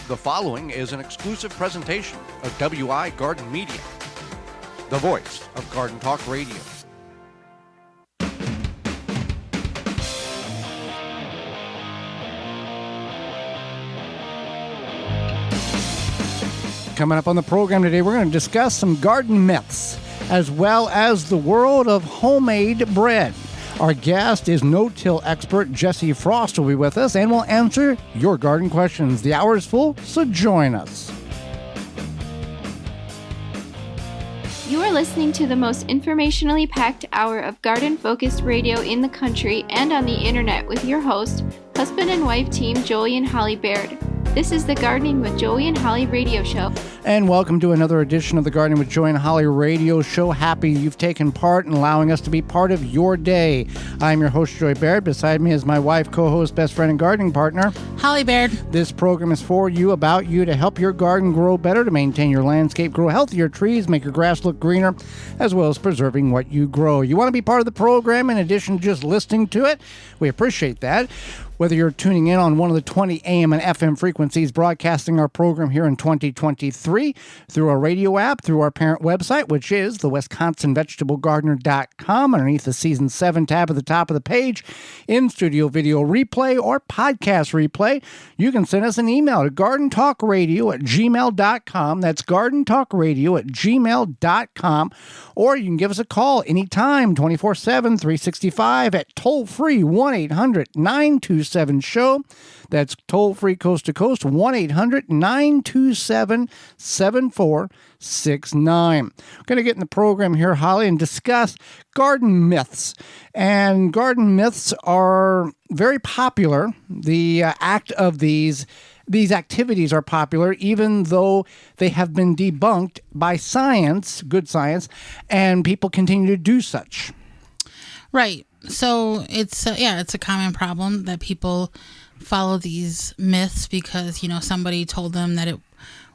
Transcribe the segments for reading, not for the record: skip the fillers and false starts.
The following is an exclusive presentation of WI Garden Media, the voice of Garden Talk Radio. Coming up on the program today, we're going to discuss some garden myths, as well as the world of homemade bread. Our guest is no-till expert Jesse Frost will be with us, and will answer your garden questions. The hour is full, so join us. You are listening to the most informationally packed hour of garden-focused radio in the country and on the internet with your host, husband and wife team Joey and Holly Baird. This is the Gardening with Joey and Holly radio show. And welcome to another edition of the Gardening with Joey and Holly radio show. Happy you've taken part in allowing us to be part of your day. I'm your host, Joey Baird. Beside me is my wife, co-host, best friend, and gardening partner, Holly Baird. This program is for you, about you, to help your garden grow better, to maintain your landscape, grow healthier trees, make your grass look greener, as well as preserving what you grow. You want to be part of the program in addition to just listening to it? We appreciate that. Whether you're tuning in on one of the 20 AM and FM frequencies broadcasting our program here in 2023, through our radio app, through our parent website, which is the WisconsinVegetableGardener.com, underneath the Season 7 tab at the top of the page, in-studio video replay or podcast replay, you can send us an email to gardentalkradio@gmail.com. That's gardentalkradio@gmail.com. Or you can give us a call anytime, 24/7, 365 at toll-free 1-800-927-SHOW. That's toll-free coast to coast, 1-800-927-7469. We're going to get in the program here, Holly, and discuss garden myths. And garden myths are very popular. The act of these activities are popular, even though they have been debunked by science, good science, and people continue to do such. Right. So it's a common problem that people follow these myths because, somebody told them that it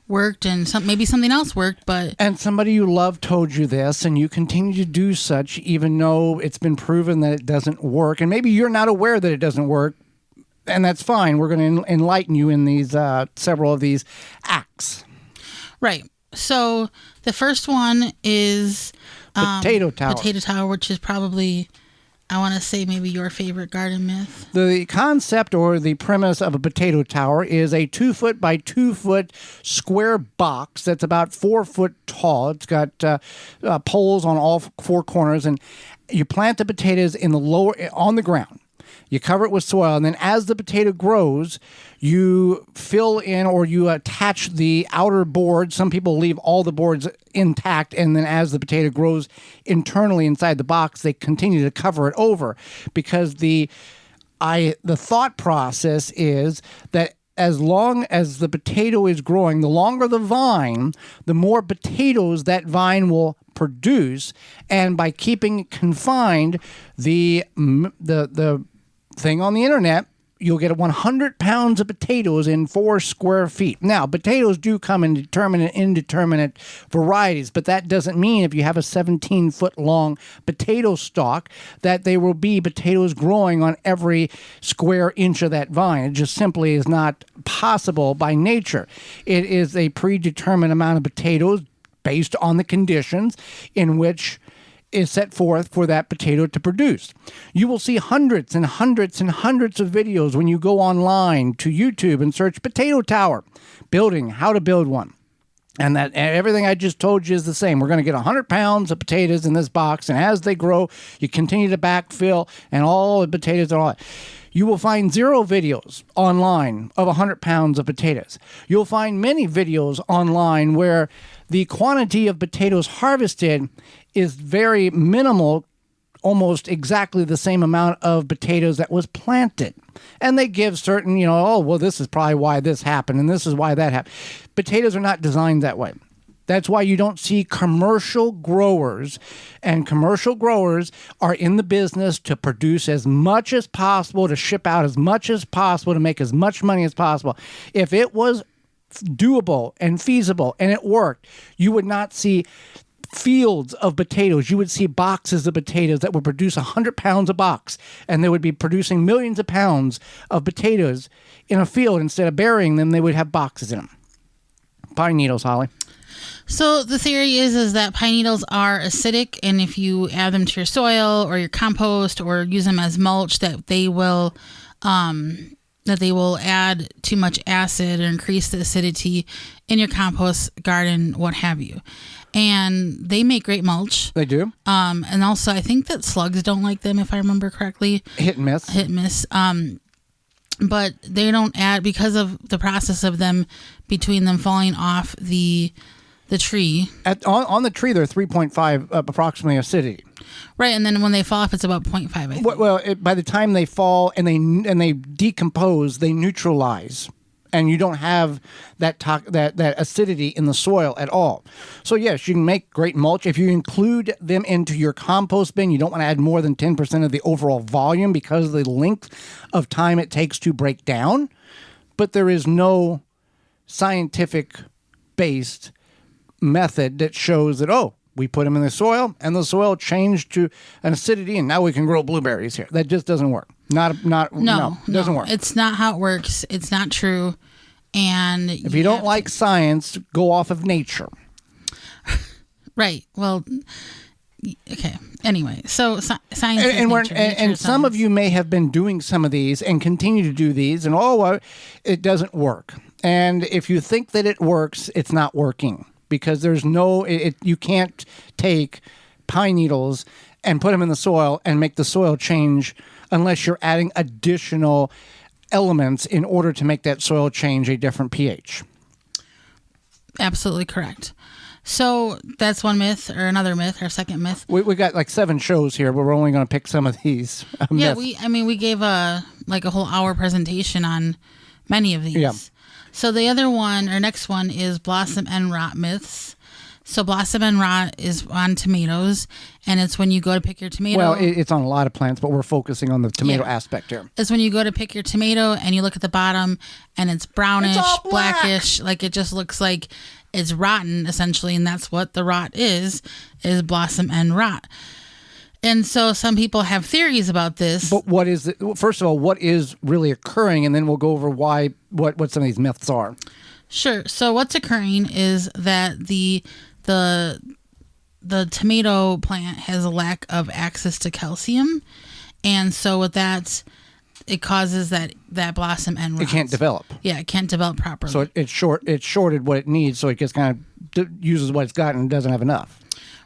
worked and maybe something else worked, but... And somebody you love told you this, and you continue to do such even though it's been proven that it doesn't work. And maybe you're not aware that it doesn't work, and that's fine. We're going to enlighten you in these several of these acts. Right. So the first one is... Potato tower. Potato tower, which is probably... I want to say maybe your favorite garden myth. The concept or the premise of a potato tower is a 2-foot by 2-foot square box that's about 4 foot tall. It's got poles on all 4 corners, and you plant the potatoes on the ground. You cover it with soil, and then as the potato grows, you fill in or you attach the outer board. Some people leave all the boards intact, and then as the potato grows internally inside the box, they continue to cover it over, because the thought process is that as long as the potato is growing, the longer the vine, the more potatoes that vine will produce, and by keeping it confined, the thing on the internet, you'll get 100 pounds of potatoes in 4 square feet. Now, potatoes do come in determinate and indeterminate varieties, but that doesn't mean if you have a 17-foot long potato stalk that there will be potatoes growing on every square inch of that vine. It just simply is not possible by nature. It is a predetermined amount of potatoes based on the conditions in which is set forth for that potato to produce. You will see hundreds and hundreds and hundreds of videos when you go online to YouTube and search potato tower, building, how to build one. And that everything I just told you is the same. We're going to get 100 pounds of potatoes in this box, and as they grow, you continue to backfill, and all the potatoes and all that. You will find 0 videos online of 100 pounds of potatoes. You'll find many videos online where the quantity of potatoes harvested is very minimal, almost exactly the same amount of potatoes that was planted. And they give certain, this is probably why this happened, and this is why that happened. Potatoes are not designed that way. That's why you don't see commercial growers, and commercial growers are in the business to produce as much as possible, to ship out as much as possible, to make as much money as possible. If it was doable and feasible and it worked, you would not see fields of potatoes. You would see boxes of potatoes that would produce 100 pounds a box, and they would be producing millions of pounds of potatoes in a field. Instead of burying them, they would have boxes in them. Pine needles, Holly. So the theory is that pine needles are acidic, and if you add them to your soil or your compost or use them as mulch, that they will add too much acid or increase the acidity in your compost garden, what have you. And they make great mulch. They do. And also, I think that slugs don't like them, if I remember correctly. Hit and miss. Hit and miss. But they don't add, because of the process of them, between them falling off the tree. On the tree, they're 3.5 approximately acidity. Right, and then when they fall off, it's about 0.5, I think. Well, by the time they fall and they decompose, they neutralize, and you don't have that acidity in the soil at all. So yes, you can make great mulch if you include them into your compost bin. You don't want to add more than 10% of the overall volume because of the length of time it takes to break down. But there is no scientific based method that shows that, we put them in the soil and the soil changed to an acidity and now we can grow blueberries here. That just doesn't work. No, doesn't work. It's not how it works. It's not true. And if you don't like science, go off of nature. Right. Well, okay. Anyway, so science and some of you may have been doing some of these and continue to do these, and it doesn't work. And if you think that it works, it's not working. Because there's you can't take pine needles and put them in the soil and make the soil change unless you're adding additional elements in order to make that soil change a different pH. Absolutely correct. So that's one myth, or another myth, or second myth. We got like 7 shows here, but we're only going to pick some of these. Yeah, we gave a whole hour presentation on many of these. Yeah. So the other one, or next one, is blossom end rot myths. So blossom end rot is on tomatoes, and it's when you go to pick your tomato. Well, it's on a lot of plants, but we're focusing on the tomato aspect here. It's when you go to pick your tomato and you look at the bottom, and it's brownish, blackish, like it just looks like it's rotten, essentially, and that's what the rot is blossom end rot. And so some people have theories about this. But what is it? First of all, what is really occurring? And then we'll go over what some of these myths are. Sure. So what's occurring is that the tomato plant has a lack of access to calcium. And so with that, it causes that blossom end rot. It can't develop. Yeah, it can't develop properly. So it's shorted what it needs, so it just kind of uses what it's got and doesn't have enough.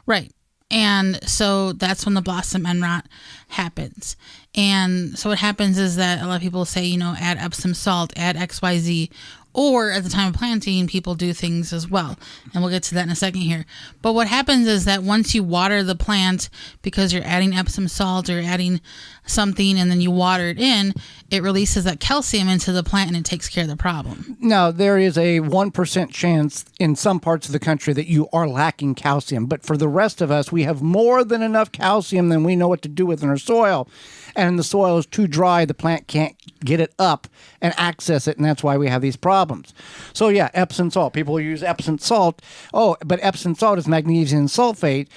Right. And so that's when the blossom end rot happens. And so what happens is that a lot of people say, add Epsom salt, add XYZ, or at the time of planting, people do things as well. And we'll get to that in a second here. But what happens is that once you water the plant, because you're adding Epsom salt or adding something and then you water it in, it releases that calcium into the plant and it takes care of the problem. Now, there is a 1% chance in some parts of the country that you are lacking calcium. But for the rest of us, we have more than enough calcium than we know what to do with in our soil. And the soil is too dry, the plant can't get it up and access it, and that's why we have these problems. So yeah, Epsom salt. People use Epsom salt. But Epsom salt is magnesium sulfate.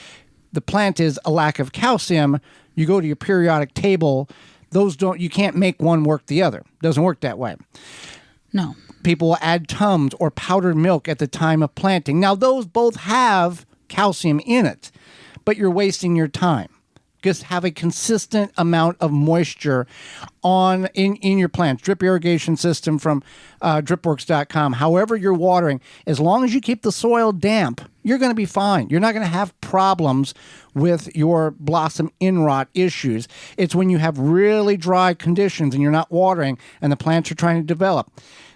The plant is a lack of calcium. You go to your periodic table, you can't make one work the other. Doesn't work that way. No. People will add Tums or powdered milk at the time of planting. Now, those both have calcium in it, but you're wasting your time. Just have a consistent amount of moisture in your plants. Drip irrigation system from dripworks.com. However you're watering, as long as you keep the soil damp, you're going to be fine. You're not going to have problems with your blossom end rot issues. It's when you have really dry conditions and you're not watering and the plants are trying to develop.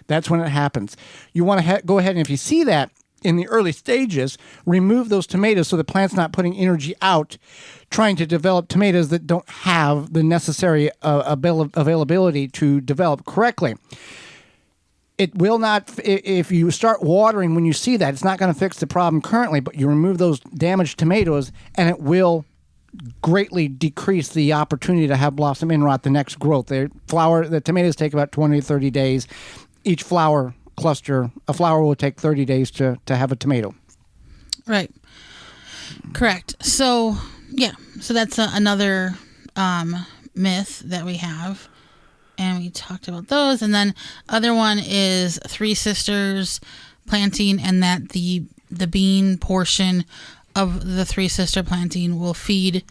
That's when it happens. You want to go ahead and if you see that in the early stages, remove those tomatoes so the plant's not putting energy out trying to develop tomatoes that don't have the necessary availability to develop correctly. It will not, if you start watering when you see that, it's not going to fix the problem currently, but you remove those damaged tomatoes and it will greatly decrease the opportunity to have blossom end rot the next growth. The tomatoes take about 20 to 30 days. Each flower cluster, a flower will take 30 days to have a tomato. Right. Correct. So, yeah. So that's another myth that we have. And we talked about those. And then other one is Three Sisters planting, and that the bean portion of the Three Sister planting will feed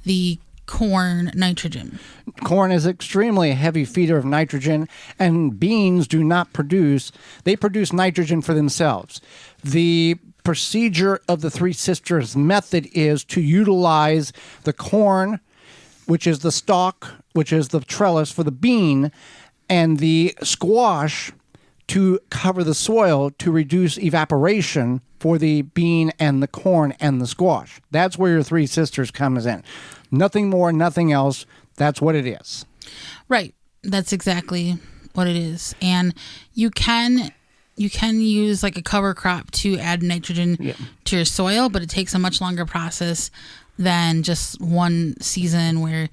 the corn nitrogen. Corn is extremely a heavy feeder of nitrogen, and beans do not produce. They produce nitrogen for themselves. The procedure of the Three Sisters method is to utilize the corn, which is the stalk, which is the trellis for the bean, and the squash to cover the soil to reduce evaporation for the bean and the corn and the squash. That's where your Three Sisters comes in. Nothing more, nothing else. That's what it is. Right. That's exactly what it is. And you can use like a cover crop to add nitrogen to your soil, but it takes a much longer process than just one season where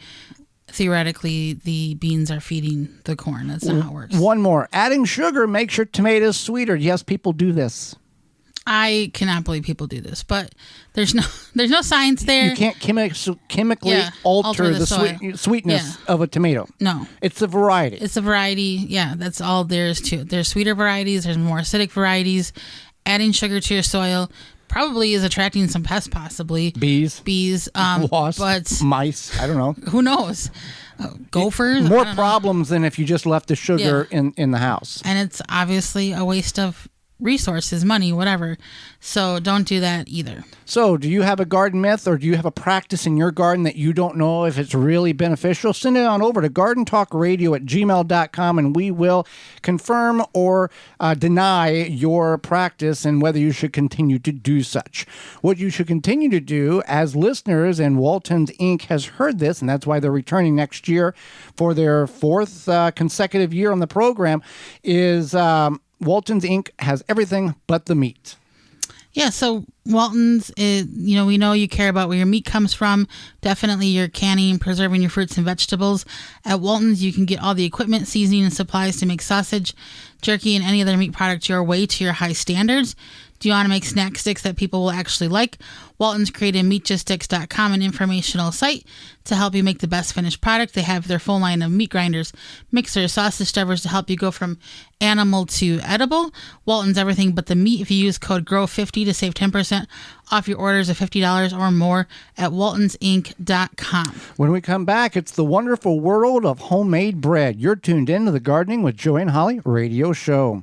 theoretically the beans are feeding the corn. That's not how it works. One more. Adding sugar makes your tomatoes sweeter. Yes, people do this. I cannot believe people do this, but there's no science there. You can't chemically alter the sweetness of a tomato. No. It's a variety. It's a variety. Yeah, that's all there is to it. There's sweeter varieties. There's more acidic varieties. Adding sugar to your soil probably is attracting some pests, possibly. Bees. Wasps. But mice. I don't know. Who knows? Gophers. More problems than if you just left the sugar in the house. And it's obviously a waste of resources, money, whatever. So don't do that either. So do you have a garden myth, or do you have a practice in your garden that you don't know if it's really beneficial? Send it on over to gardentalkradio@gmail.com, and we will confirm or deny your practice and whether you should continue to do such. What you should continue to do as listeners, and Walton's Inc. has heard this, and that's why they're returning next year for their fourth consecutive year on the program, is Walton's Inc. has everything but the meat. Yeah, so Walton's, we know you care about where your meat comes from. Definitely you're canning, preserving your fruits and vegetables. At Walton's, you can get all the equipment, seasoning, and supplies to make sausage, jerky, and any other meat product your way to your high standards. Do you want to make snack sticks that people will actually like? Walton's created MeatJustSticks.com, an informational site to help you make the best finished product. They have their full line of meat grinders, mixers, sausage stuffers to help you go from animal to edible. Walton's everything but the meat. If you use code GROW50 to save 10% off your orders of $50 or more at waltonsinc.com. When we come back, it's the wonderful world of homemade bread. You're tuned into the Gardening with Joey and Holly radio show.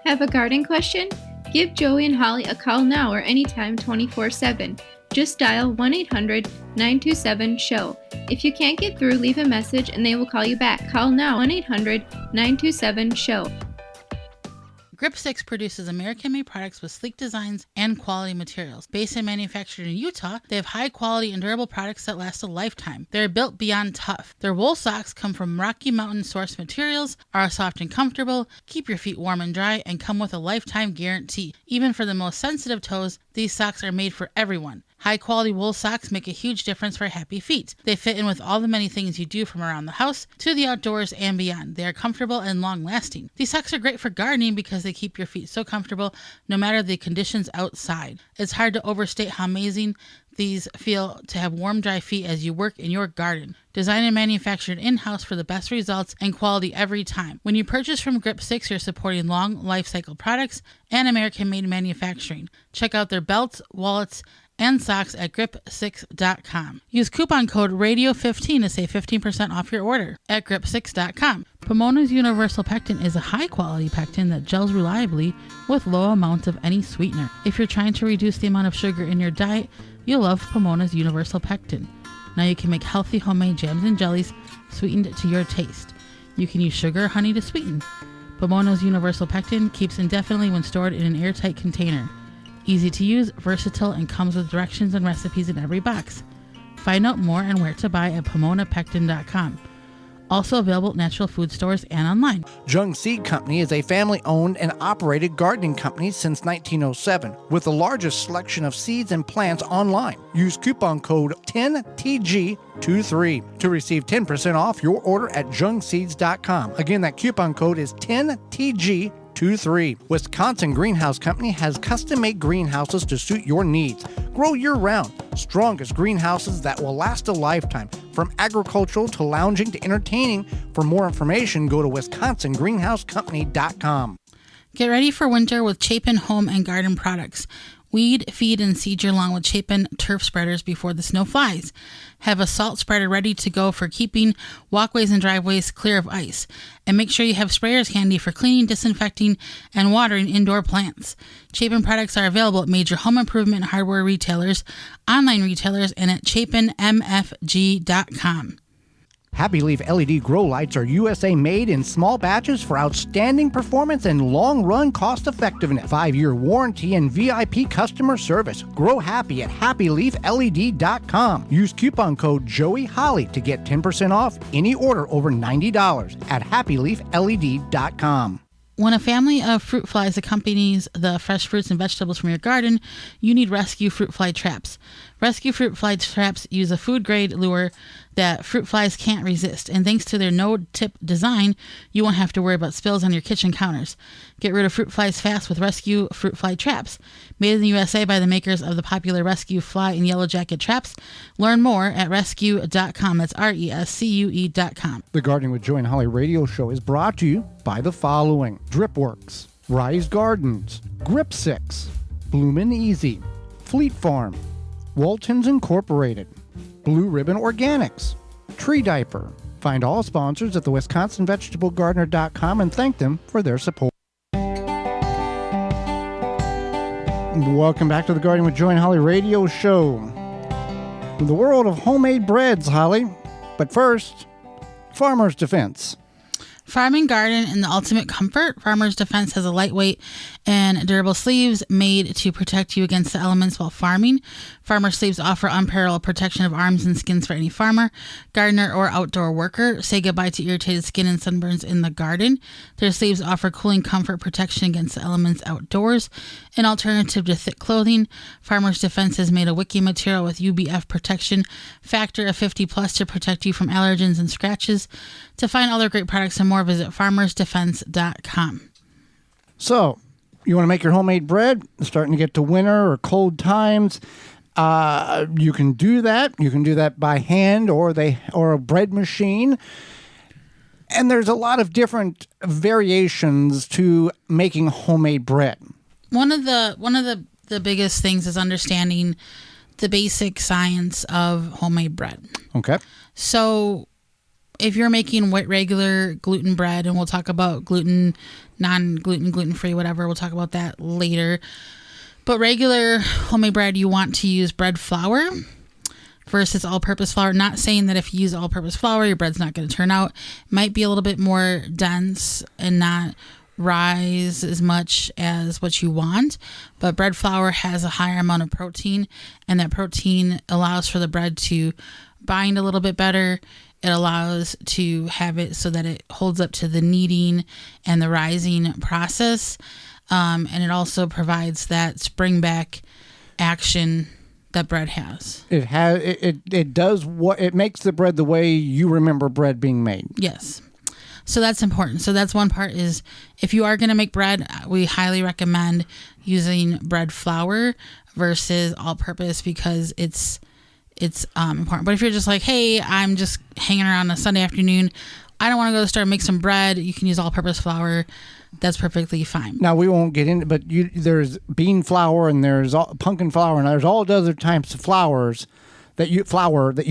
Have a garden question? Give Joey and Holly a call now or anytime 24/7. Just dial 1-800-927-SHOW. If you can't get through, leave a message and they will call you back. Call now 1-800-927-SHOW. Grip 6 produces American-made products with sleek designs and quality materials. Based and manufactured in Utah, they have high-quality and durable products that last a lifetime. They're built beyond tough. Their wool socks come from Rocky Mountain-sourced materials, are soft and comfortable, keep your feet warm and dry, and come with a lifetime guarantee. Even for the most sensitive toes, these socks are made for everyone. High-quality wool socks make a huge difference for happy feet. They fit in with all the many things you do from around the house to the outdoors and beyond. They are comfortable and long-lasting. These socks are great for gardening because they keep your feet so comfortable no matter the conditions outside. It's hard to overstate how amazing these feel to have warm, dry feet as you work in your garden. Designed and manufactured in-house for the best results and quality every time. When you purchase from Grip 6, you're supporting long life cycle products and American-made manufacturing. Check out their belts, wallets, and socks at grip6.com. Use coupon code RADIO15 to save 15% off your order at grip6.com. Pomona's Universal Pectin is a high-quality pectin that gels reliably with low amounts of any sweetener. If you're trying to reduce the amount of sugar in your diet, you'll love Pomona's Universal Pectin. Now you can make healthy homemade jams and jellies sweetened to your taste. You can use sugar or honey to sweeten. Pomona's Universal Pectin keeps indefinitely when stored in an airtight container. Easy to use, versatile, and comes with directions and recipes in every box. Find out more and where to buy at PomonaPectin.com. Also available at natural food stores and online. Jung Seed Company is a family-owned and operated gardening company since 1907, with the largest selection of seeds and plants online. Use coupon code 10TG23 to receive 10% off your order at jungseeds.com. Again, that coupon code is 10TG23. S7E34. Wisconsin Greenhouse Company has custom-made greenhouses to suit your needs. Grow year-round. Strongest greenhouses that will last a lifetime. From agricultural to lounging to entertaining. For more information, go to wisconsingreenhousecompany.com. Get ready for winter with Chapin Home and Garden products. Weed, feed, and seed your lawn with Chapin turf spreaders before the snow flies. Have a salt spreader ready to go for keeping walkways and driveways clear of ice. And make sure you have sprayers handy for cleaning, disinfecting, and watering indoor plants. Chapin products are available at major home improvement and hardware retailers, online retailers, and at chapinmfg.com. Happy Leaf LED grow lights are USA made in small batches for outstanding performance and long-run cost effectiveness. 5-year warranty and VIP customer service. Grow happy at happyleafled.com. Use coupon code JoeyHolly to get 10% off any order over $90 at happyleafled.com. When a family of fruit flies accompanies the fresh fruits and vegetables from your garden, you need rescue fruit fly traps. Rescue fruit fly traps use a food-grade lure that fruit flies can't resist, and thanks to their no-tip design, you won't have to worry about spills on your kitchen counters. Get rid of fruit flies fast with Rescue fruit fly traps. Made in the USA by the makers of the popular Rescue fly and yellow jacket traps. Learn more at rescue.com. That's RESCUE.com. The Gardening with Joy and Holly radio show is brought to you by the following: Dripworks, Rise Gardens, Grip 6, Bloomin' Easy, Fleet Farm, Waltons Incorporated, Blue Ribbon Organics, Tree Diaper. Find all sponsors at the WisconsinVegetableGardener.com and thank them for their support. Welcome back to the Gardening with Joy and Holly radio show. The world of homemade breads, Holly. But first, Farmer's Defense. Farm and garden in the ultimate comfort. Farmer's Defense has a lightweight and durable sleeves made to protect you against the elements while farming. Farmer sleeves offer unparalleled protection of arms and skins for any farmer, gardener, or outdoor worker. Say goodbye to irritated skin and sunburns in the garden. Their sleeves offer cooling comfort protection against the elements outdoors. An alternative to thick clothing, Farmer's Defense has made a wicking material with UBF protection factor of 50 plus to protect you from allergens and scratches. To find all their great products and more, visit farmersdefense.com. So, you want to make your homemade bread? It's starting to get to winter or cold times. You can do that. You can do that by hand or a bread machine. And there's a lot of different variations to making homemade bread. One of the biggest things is understanding the basic science of homemade bread. Okay. So if you're making regular gluten bread, and we'll talk about gluten, non-gluten, gluten-free, whatever, we'll talk about that later. But regular homemade bread, you want to use bread flour versus all-purpose flour. Not saying that if you use all-purpose flour, your bread's not going to turn out. It might be a little bit more dense and not rise as much as what you want, but bread flour has a higher amount of protein, and that protein allows for the bread to bind a little bit better. It allows to have it so that it holds up to the kneading and the rising process, and it also provides that spring back action that bread has. It does what it makes the bread the way you remember bread being made. Yes. So that's important. So that's one part is if you are going to make bread, we highly recommend using bread flour versus all-purpose because it's important. But if you're just like, hey, I'm just hanging around a Sunday afternoon, I don't want to go to the store and make some bread, you can use all-purpose flour. That's perfectly fine. Now, we won't get into but there's bean flour and there's pumpkin flour and there's all other types of flours that you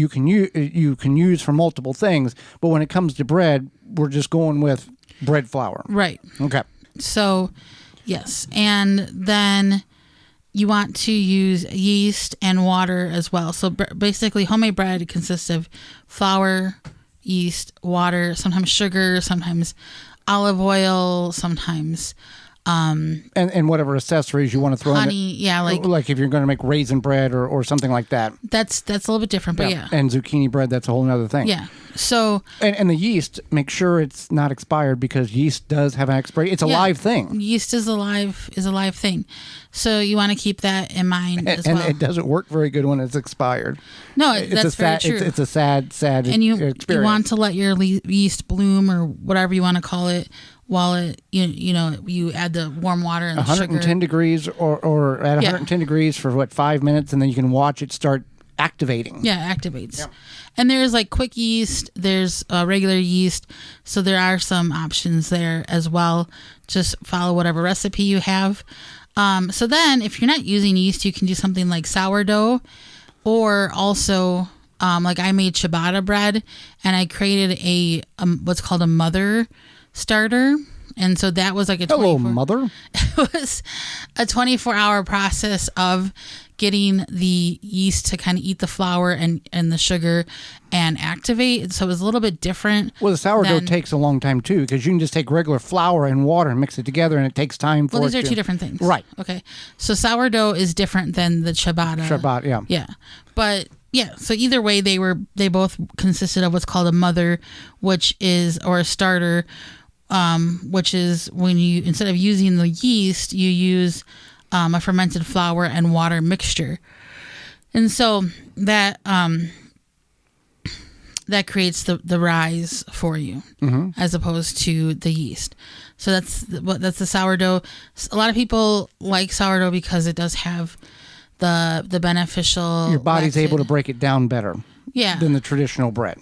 can use for multiple things. But when it comes to bread, we're just going with bread flour. Right. Okay. So, yes. And then you want to use yeast and water as well. So basically, homemade bread consists of flour, yeast, water, sometimes sugar, sometimes olive oil, sometimes and whatever accessories you want to throw honey, in it. yeah, like if you're going to make raisin bread or something like that. That's a little bit different, but yeah. And zucchini bread, that's a whole other thing. Yeah. So and the yeast, make sure it's not expired because yeast does have an expiration. It's a live thing. Yeast is a live thing. So you want to keep that in mind as well. And it doesn't work very good when it's expired. No, that's very true. It's a sad and you experience. You want to let your yeast bloom or whatever you want to call it while it you add the warm water and the 110 sugar. degrees or at 110 degrees for 5 minutes, and then you can watch it start activating. Yeah, it activates. Yeah. And there's like quick yeast, there's regular yeast, so there are some options there as well. Just follow whatever recipe you have. So then if you're not using yeast, you can do something like sourdough, or also like I made ciabatta bread, and I created a what's called a mother starter. And so that was like a Hello, mother. It was a 24-hour process of getting the yeast to kind of eat the flour and the sugar and activate. So it was a little bit different. Well, the sourdough takes a long time too, because you can just take regular flour and water and mix it together, and it takes time for it. Well, these are two different things. Right. Okay. So sourdough is different than the ciabatta. Ciabatta, yeah. Yeah. But yeah, so either way, they both consisted of what's called a mother, or a starter, which is when you, instead of using the yeast, you use a fermented flour and water mixture. And so that that creates the rise for you, as opposed to the yeast. So that's the sourdough. A lot of people like sourdough because it does have the beneficial. Your body's able to break it down better. Yeah. Than the traditional bread.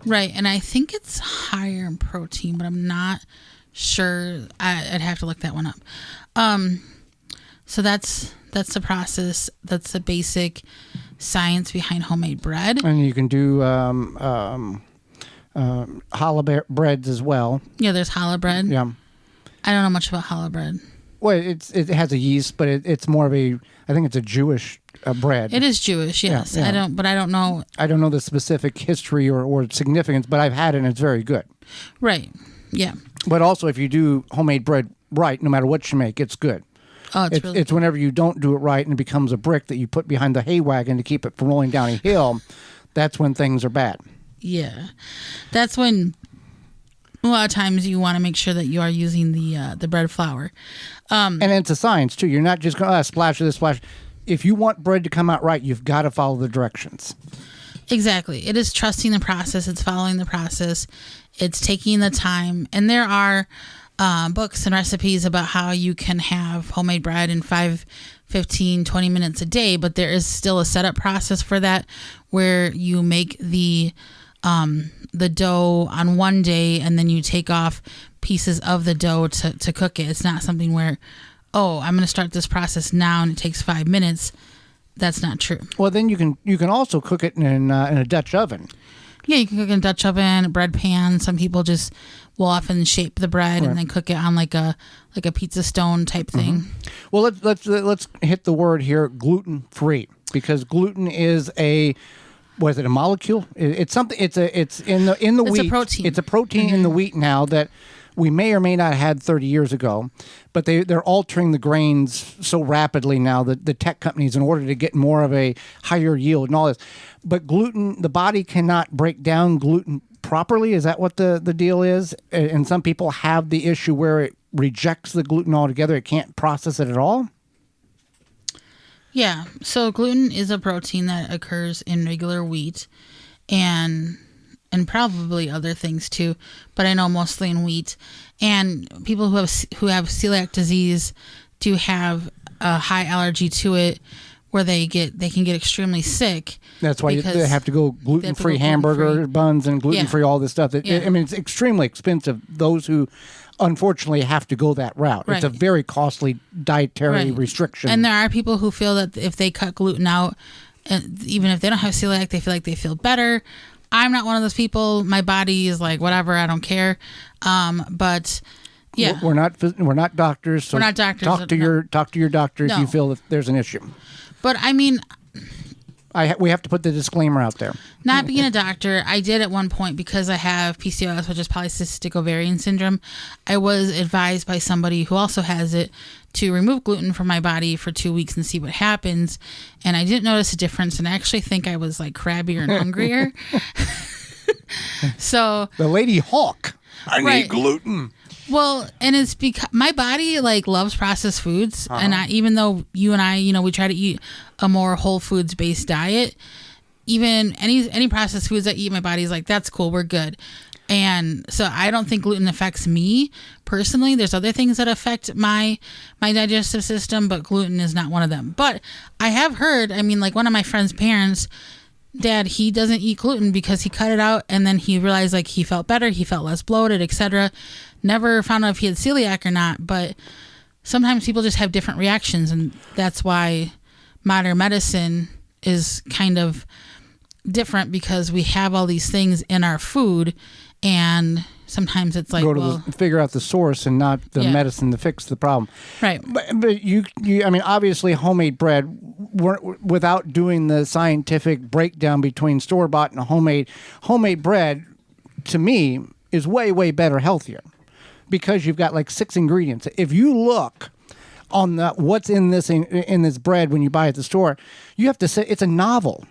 Right, and I think it's higher in protein, but I'm not sure. I'd have to look that one up. So that's the process. That's the basic science behind homemade bread. And you can do challah breads as well. Yeah, there's challah bread. Yeah. I don't know much about challah bread. Well, it has a yeast, but it's more of I think it's a Jewish bread. It is Jewish, yes. Yeah. I don't know. I don't know the specific history or significance, but I've had it and it's very good. Right. Yeah. But also, if you do homemade bread right, no matter what you make, it's good. Oh, it's whenever you don't do it right and it becomes a brick that you put behind the hay wagon to keep it from rolling down a hill. That's when things are bad. Yeah. That's when a lot of times you want to make sure that you are using the bread flour. And it's a science, too. You're not just going to splash this, splash. If you want bread to come out right, you've got to follow the directions. Exactly. It is trusting the process. It's following the process. It's taking the time. And there are books and recipes about how you can have homemade bread in 5, 15, 20 minutes a day, but there is still a setup process for that, where you make the dough on one day and then you take off pieces of the dough to cook it. It's not something where, oh, I'm going to start this process now and it takes 5 minutes. That's not true. Well, then you can also cook it in a Dutch oven. Yeah, you can cook in a Dutch oven, a bread pan. Some people just will often shape the bread and then cook it on like a pizza stone type thing. Well, let's hit the word here, gluten-free, because gluten is a molecule? It's something. It's in the wheat. It's a protein. It's a protein in the wheat now that we may or may not have had 30 years ago, but they're altering the grains so rapidly now that the tech companies, in order to get more of a higher yield and all this. But gluten, the body cannot break down gluten properly. Is that what the deal is? And some people have the issue where it rejects the gluten altogether. It can't process it at all. Yeah. So gluten is a protein that occurs in regular wheat and probably other things too, but I know mostly in wheat. And people who have celiac disease do have a high allergy to it, where they can get extremely sick. That's why they have to go gluten-free hamburger buns and gluten-free all this stuff. I mean, it's extremely expensive. Those who unfortunately have to go that route. Right. It's a very costly dietary restriction. And there are people who feel that if they cut gluten out, and even if they don't have celiac, they feel like they feel better. I'm not one of those people. My body is like, whatever, I don't care. But yeah, we're not doctors. So we're not doctors. Talk to your doctor if you feel that there's an issue. But I mean, we have to put the disclaimer out there. Not being a doctor, I did at one point, because I have PCOS, which is polycystic ovarian syndrome. I was advised by somebody who also has it to remove gluten from my body for 2 weeks and see what happens. And I didn't notice a difference, and I actually think I was like crabbier and hungrier. So the Lady Hawk. I need gluten. Well, and it's because my body like loves processed foods, and even though you and I, we try to eat a more whole foods based diet, even any processed foods I eat, my body's like, that's cool, we're good. And so I don't think gluten affects me personally. There's other things that affect my digestive system, but gluten is not one of them. But I have heard, I mean, like one of my friend's parents, dad, he doesn't eat gluten because he cut it out and then he realized like he felt better, he felt less bloated, etc. Never found out if he had celiac or not, but sometimes people just have different reactions, and that's why modern medicine is kind of different, because we have all these things in our food, and sometimes it's like, figure out the source and not the medicine to fix the problem. Right. But you I mean, obviously homemade bread, without doing the scientific breakdown between store-bought and homemade bread, to me, is way, way better, healthier, because you've got like 6 ingredients. If you look on what's in this bread when you buy it at the store, you have to say it's a novel.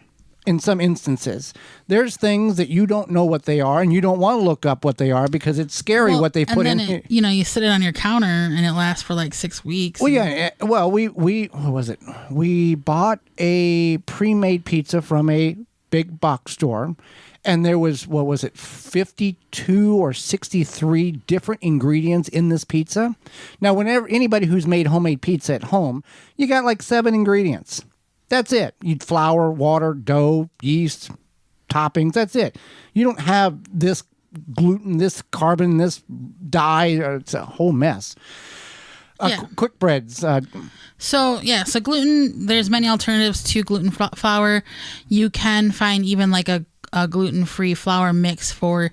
In some instances, there's things that you don't know what they are, and you don't want to look up what they are because it's scary what they put in. You sit it on your counter and it lasts for like 6 weeks. Well, yeah. Well, we what was it? We bought a pre-made pizza from a big box store, and there was 52 or 63 different ingredients in this pizza. Now, whenever anybody who's made homemade pizza at home, you got like 7 ingredients. That's it. You'd flour, water, dough, yeast, toppings. That's it. You don't have this gluten, this carbon, this dye. It's a whole mess. Quick breads. So gluten, there's many alternatives to gluten flour. You can find even like a gluten-free flour mix for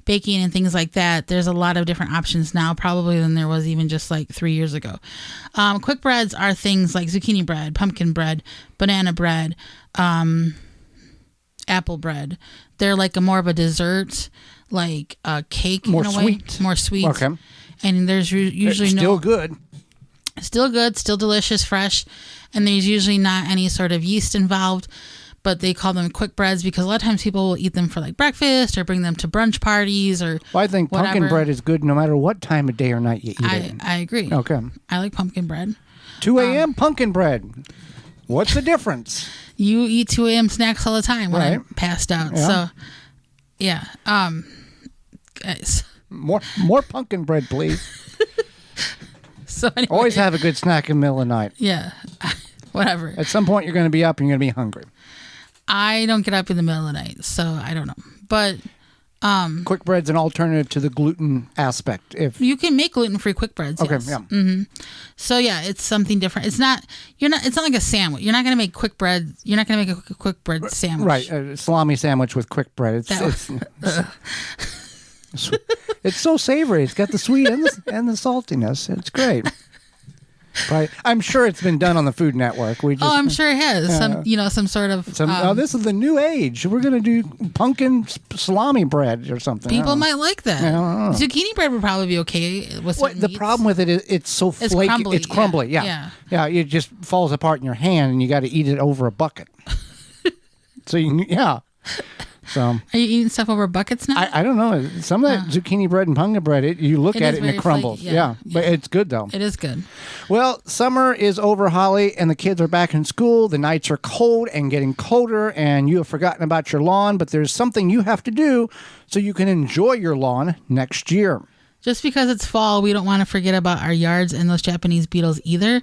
baking and things like that. There's a lot of different options now, probably than there was even just like 3 years ago. Quick breads are things like zucchini bread, pumpkin bread, banana bread, apple bread. They're like more of a dessert, like a cake more in a sweet. way. More sweet. Okay. And there's usually still good. Still good, still delicious, fresh. And there's usually not any sort of yeast involved. But they call them quick breads because a lot of times people will eat them for like breakfast or bring them to brunch parties or I think whatever. Pumpkin bread is good no matter what time of day or night you eat it. I agree. Okay. I like pumpkin bread. 2 a.m. Pumpkin bread. What's the difference? You eat 2 a.m. snacks all the time when I'm passed out. Yeah. So, yeah. Guys. More pumpkin bread, please. So anyway, Always have a good snack in the middle of the night. Yeah. Whatever. At some point, you're going to be up and you're going to be hungry. I don't get up in the middle of the night, so I don't know. But quick bread's an alternative to the gluten aspect. If you can make gluten-free quick breads, okay, yes. yeah. Mm-hmm. So yeah, it's something different. It's not like a sandwich. You're not going to make quick bread. You're not going to make a quick bread sandwich. Right, a salami sandwich with quick bread. It's so savory. It's got the sweet and the saltiness. It's great. Right. I'm sure it's been done on the Food Network. I'm sure it has. Some sort of. This is the new age. We're going to do pumpkin salami bread or something. People might like that. Zucchini bread would probably be okay with certain the meats. problem with it is it's so flaky. Crumbly. It's crumbly. Yeah. It just falls apart in your hand, and you got to eat it over a bucket. So So are you eating stuff over buckets now? I don't know. Some of that zucchini bread and pumpkin bread, you look at it and it crumbles. Flaky, yeah. But it's good though. It is good. Well, summer is over, Holly, and the kids are back in school. The nights are cold and getting colder, and you have forgotten about your lawn, but there's something you have to do so you can enjoy your lawn next year. Just because it's fall, we don't want to forget about our yards and those Japanese beetles either.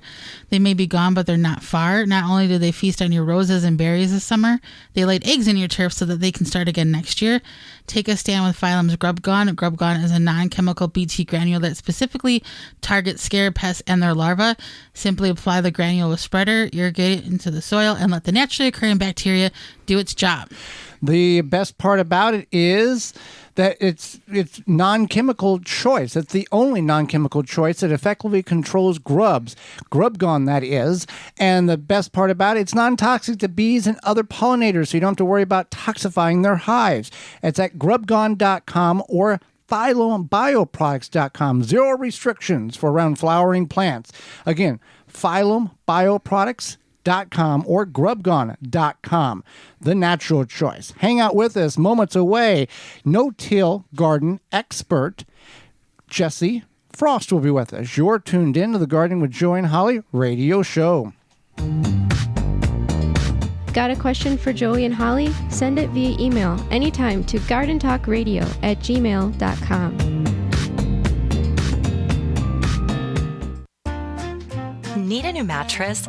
They may be gone, but they're not far. Not only do they feast on your roses and berries this summer, they laid eggs in your turf so that they can start again next year. Take a stand with Phylum's Grub Gone. Grub Gone is a non-chemical BT granule that specifically targets scarab pests and their larvae. Simply apply the granule with spreader, irrigate it into the soil, and let the naturally occurring bacteria do its job. The best part about it is that it's non-chemical choice. It's the only non-chemical choice that effectively controls grubs. Grub Gone, that is. And the best part about it, it's non-toxic to bees and other pollinators, so you don't have to worry about toxifying their hives. It's at grubgone.com or phyllumbioproducts.com. 0 restrictions for around flowering plants. Again, phyllumbioproducts.com or grubgone.com. The natural choice. Hang out with us moments away. No-till garden expert Jesse Frost will be with us. You're tuned in to the Gardening with Joy and Holly radio show. Got a question for Joey and Holly? Send it via email anytime to gardentalkradio@gmail.com. Need a new mattress?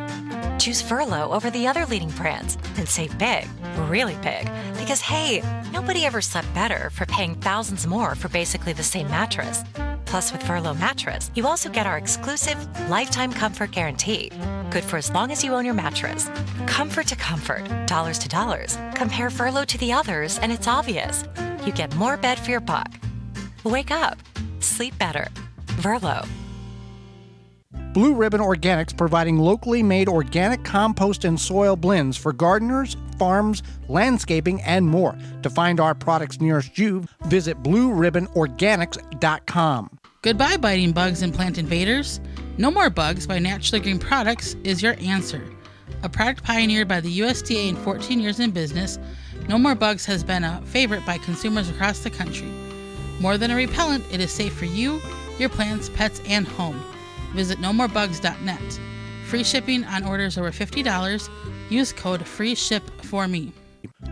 Choose Furlow over the other leading brands and save big, really big. Because hey, nobody ever slept better for paying thousands more for basically the same mattress. Plus, with Furlow mattress, you also get our exclusive lifetime comfort guarantee. Good for as long as you own your mattress. Comfort to comfort, dollars to dollars. Compare Furlow to the others, and it's obvious. You get more bed for your buck. Wake up. Sleep better. Furlow. Blue Ribbon Organics, providing locally made organic compost and soil blends for gardeners, farms, landscaping, and more. To find our products nearest you, visit blueribbonorganics.com. Goodbye, biting bugs and plant invaders. No More Bugs by Naturally Green Products is your answer. A product pioneered by the USDA in 14 years in business, No More Bugs has been a favorite by consumers across the country. More than a repellent, it is safe for you, your plants, pets, and home. Visit nomorebugs.net. Free shipping on orders over $50. Use code FREESHIP4ME.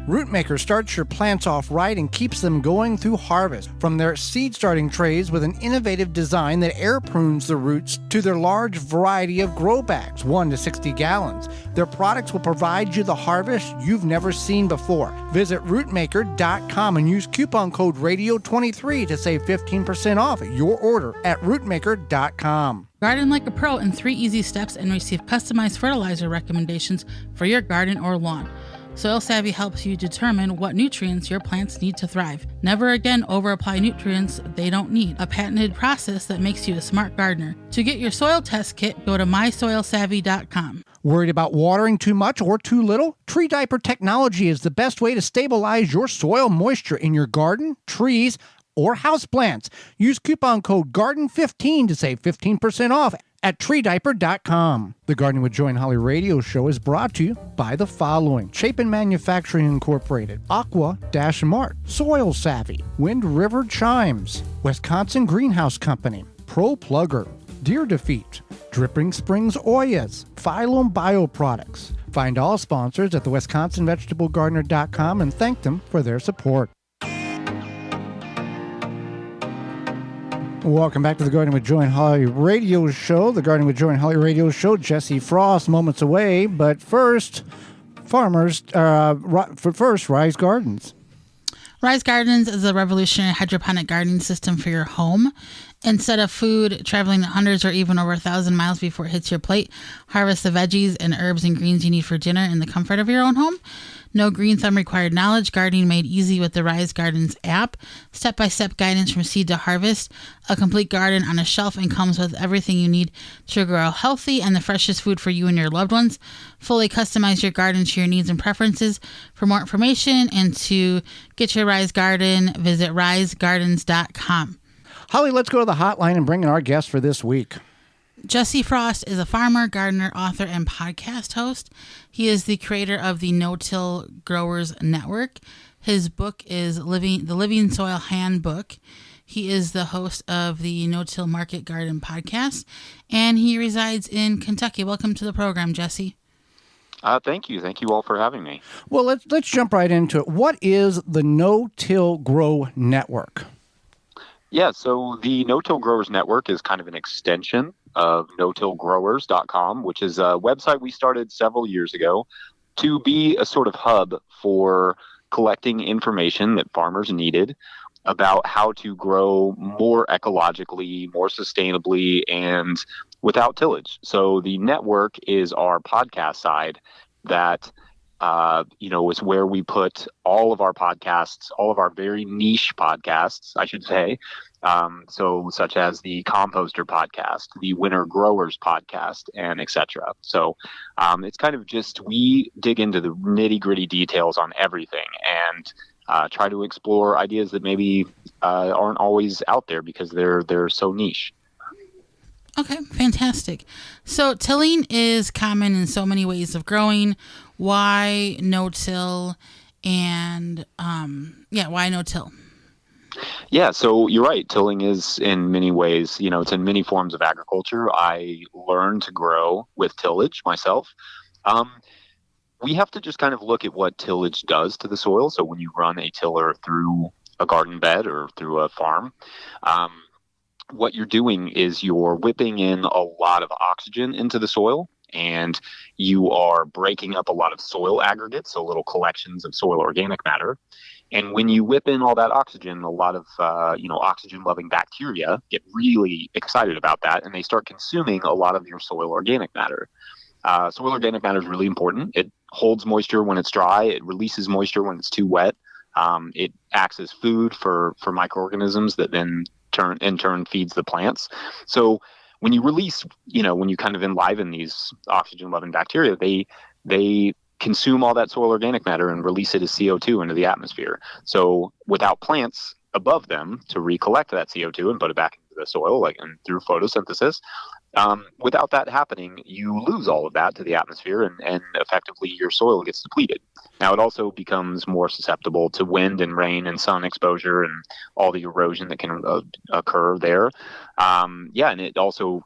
Rootmaker starts your plants off right and keeps them going through harvest. From their seed starting trays with an innovative design that air prunes the roots to their large variety of grow bags, 1 to 60 gallons. Their products will provide you the harvest you've never seen before. Visit rootmaker.com and use coupon code RADIO23 to save 15% off your order at rootmaker.com. Garden like a pro in 3 easy steps and receive customized fertilizer recommendations for your garden or lawn. Soil Savvy helps you determine what nutrients your plants need to thrive. Never again over-apply nutrients they don't need. A patented process that makes you a smart gardener. To get your soil test kit, go to mysoilsavvy.com. Worried about watering too much or too little? Tree Diaper technology is the best way to stabilize your soil moisture in your garden, trees, or houseplants. Use coupon code GARDEN15 to save 15% off at treediaper.com. The Gardening with Joy and Holly radio show is brought to you by the following: Chapin Manufacturing Incorporated, Aqua-Mart, Soil Savvy, Wind River Chimes, Wisconsin Greenhouse Company, Pro Plugger, Deer Defeat, Dripping Springs Oyas, Phylum Bioproducts. Find all sponsors at the WisconsinVegetableGardener.com and thank them for their support. Welcome back to the Gardening with Joy and Holly radio show. The Gardening with Joy and Holly radio show. Jesse Frost moments away, but first, Rise Gardens. Rise Gardens is a revolutionary hydroponic gardening system for your home. Instead of food traveling hundreds or even over 1,000 miles before it hits your plate, harvest the veggies and herbs and greens you need for dinner in the comfort of your own home. No green thumb required knowledge. Gardening made easy with the Rise Gardens app. Step-by-step guidance from seed to harvest. A complete garden on a shelf and comes with everything you need to grow healthy and the freshest food for you and your loved ones. Fully customize your garden to your needs and preferences. For more information and to get your Rise Garden, visit risegardens.com. Holly, let's go to the hotline and bring in our guest for this week. Jesse Frost is a farmer, gardener, author, and podcast host. He is the creator of the No-Till Growers Network. His book is The Living Soil Handbook. He is the host of the No-Till Market Garden podcast, and he resides in Kentucky. Welcome to the program, Jesse. Thank you. Thank you all for having me. Well, let's jump right into it. What is the No-Till Grow Network? Yeah, so the No-Till Growers Network is kind of an extension of no-tillgrowers.com, which is a website we started several years ago to be a sort of hub for collecting information that farmers needed about how to grow more ecologically, more sustainably, and without tillage. So the network is our podcast side that is where we put all of our podcasts, all of our very niche podcasts, I should say. So such as the Composter podcast, the Winter Growers podcast, and etc. So it's kind of just, we dig into the nitty gritty details on everything and try to explore ideas that maybe aren't always out there because they're so niche. Okay, fantastic. So tilling is common in so many ways of growing. Why no-till? And why no-till? Yeah, so you're right. Tilling is in many ways, it's in many forms of agriculture. I learned to grow with tillage myself. we have to just kind of look at what tillage does to the soil. So when you run a tiller through a garden bed or through a farm, what you're doing is you're whipping in a lot of oxygen into the soil, and you are breaking up a lot of soil aggregates, so little collections of soil organic matter. And when you whip in all that oxygen, a lot of oxygen-loving bacteria get really excited about that, and they start consuming a lot of your soil organic matter. Soil organic matter is really important. It holds moisture when it's dry. It releases moisture when it's too wet. It acts as food for microorganisms that then in turn feeds the plants. So when you release, when you kind of enliven these oxygen-loving bacteria, they consume all that soil organic matter and release it as CO2 into the atmosphere. So without plants above them to recollect that CO2 and put it back into the soil, and through photosynthesis, without that happening, you lose all of that to the atmosphere, and effectively your soil gets depleted. Now, it also becomes more susceptible to wind and rain and sun exposure and all the erosion that can occur there. And it also,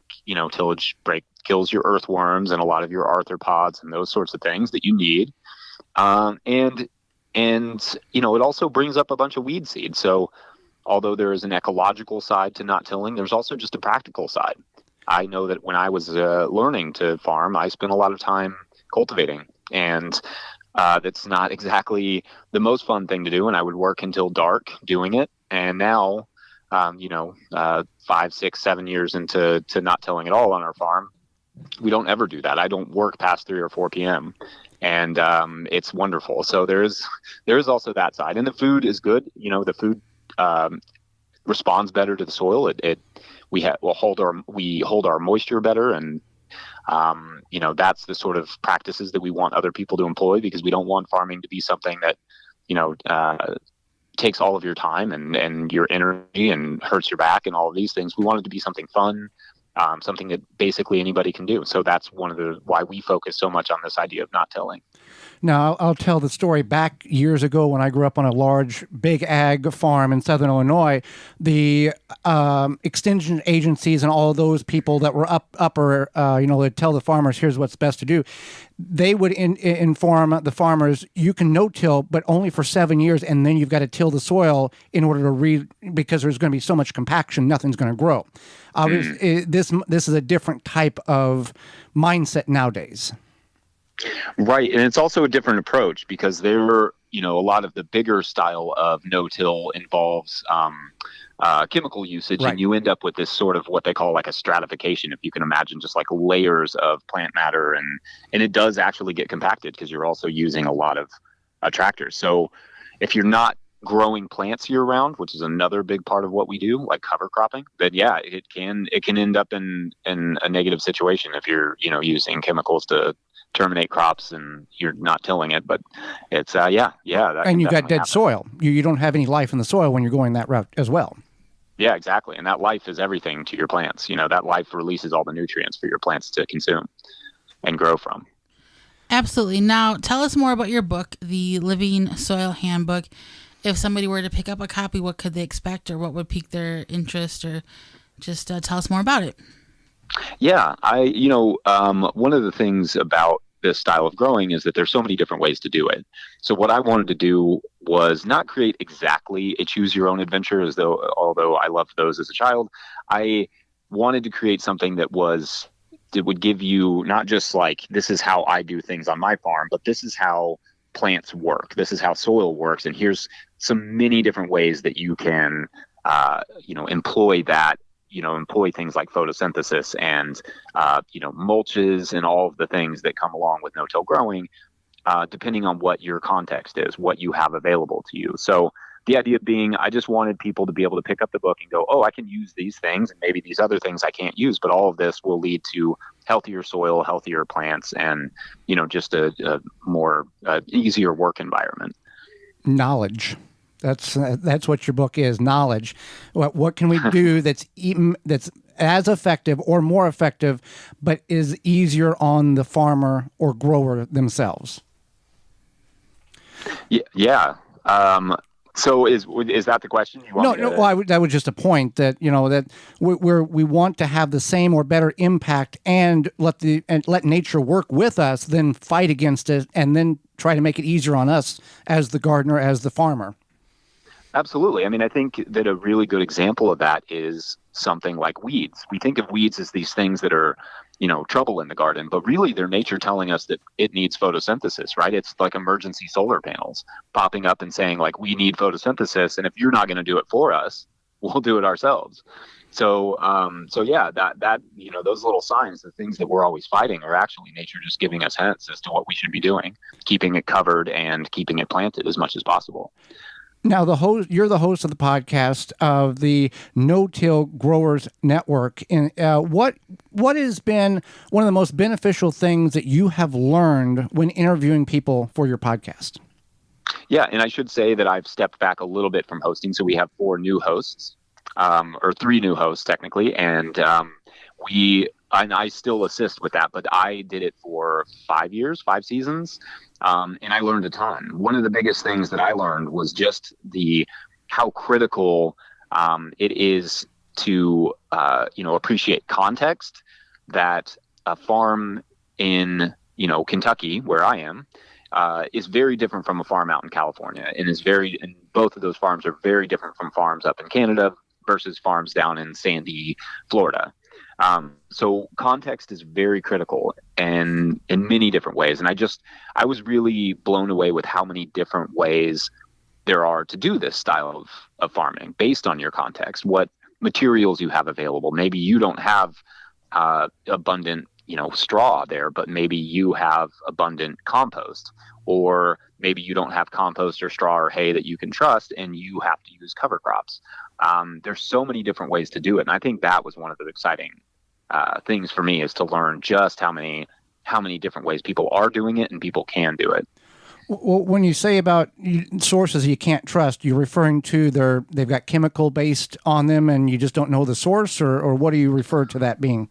tillage kills your earthworms and a lot of your arthropods and those sorts of things that you need. And it also brings up a bunch of weed seed. So although there is an ecological side to not tilling, there's also just a practical side. I know that when I was learning to farm, I spent a lot of time cultivating, and that's not exactly the most fun thing to do. And I would work until dark doing it. And now, 5, 6, 7 years into not tilling at all on our farm, we don't ever do that. I don't work past 3 or 4 p.m. And it's wonderful. So there is also that side, and the food is good. The food responds better to the soil. We hold our moisture better, and that's the sort of practices that we want other people to employ, because we don't want farming to be something that takes all of your time and your energy and hurts your back and all of these things. We want it to be something fun, something that basically anybody can do. So that's one of why we focus so much on this idea of not tilling. Now, I'll tell the story. Back years ago when I grew up on a large, big ag farm in southern Illinois, the extension agencies and all those people that were they'd tell the farmers, here's what's best to do. They would inform the farmers, you can no-till, but only for 7 years, and then you've got to till the soil in order to because there's going to be so much compaction, nothing's going to grow. This is a different type of mindset nowadays. Right. And it's also a different approach, because a lot of the bigger style of no-till involves chemical usage, right. And you end up with this sort of what they call like a stratification, if you can imagine, just like layers of plant matter. And it does actually get compacted because you're also using a lot of tractors. So if you're not growing plants year round, which is another big part of what we do, like cover cropping, then it can end up in a negative situation if you're, using chemicals to terminate crops and you're not tilling it. But it's and you got dead soil. You don't have any life in the soil when you're going that route as well. Yeah, exactly. And that life is everything to your plants. That life releases all the nutrients for your plants to consume and grow from. Absolutely. Now tell us more about your book, The Living Soil Handbook. If somebody were to pick up a copy, what could they expect, or what would pique their interest, or just tell us more about it? Yeah, one of the things about this style of growing is that there's so many different ways to do it. So what I wanted to do was not create exactly a choose your own adventure, although I loved those as a child. I wanted to create something that would give you not just like, this is how I do things on my farm, but this is how plants work. This is how soil works. And here's many different ways that you can, employ that. Employ things like photosynthesis and, mulches and all of the things that come along with no-till growing, depending on what your context is, what you have available to you. So the idea being, I just wanted people to be able to pick up the book and go, oh, I can use these things, and maybe these other things I can't use, but all of this will lead to healthier soil, healthier plants, and, just a more easier work environment. Knowledge. That's what your book is, knowledge. What can we do that's as effective or more effective, but is easier on the farmer or grower themselves? Yeah. So is that the question? You want No. Well, that was just a point that that we want to have the same or better impact and let nature work with us than fight against it and then try to make it easier on us as the gardener, as the farmer. Absolutely. I mean, I think that a really good example of that is something like weeds. We think of weeds as these things that are, trouble in the garden, but really they're nature telling us that it needs photosynthesis, right? It's like emergency solar panels popping up and saying, like, we need photosynthesis, and if you're not going to do it for us, we'll do it ourselves. So yeah, that those little signs, the things that we're always fighting, are actually nature just giving us hints as to what we should be doing, keeping it covered and keeping it planted as much as possible. Now, you're the host of the podcast of the No-Till Growers Network. And what has been one of the most beneficial things that you have learned when interviewing people for your podcast? Yeah, and I should say that I've stepped back a little bit from hosting, so we have 4 new hosts, or 3 new hosts technically, and I still assist with that, but I did it for 5 seasons. And I learned a ton. One of the biggest things that I learned was just how critical it is to appreciate context. That a farm in Kentucky, where I am, is very different from a farm out in California, and both of those farms are very different from farms up in Canada versus farms down in sandy Florida. So context is very critical and in many different ways. And I was really blown away with how many different ways there are to do this style of farming based on your context, what materials you have available. Maybe you don't have abundant, straw there, but maybe you have abundant compost, or maybe you don't have compost or straw or hay that you can trust and you have to use cover crops. There's so many different ways to do it. And I think that was one of the exciting things for me, is to learn just how many different ways people are doing it and people can do it. Well, when you say about sources you can't trust, you're referring to they've got chemical based on them and you just don't know the source, or what do you refer to that being?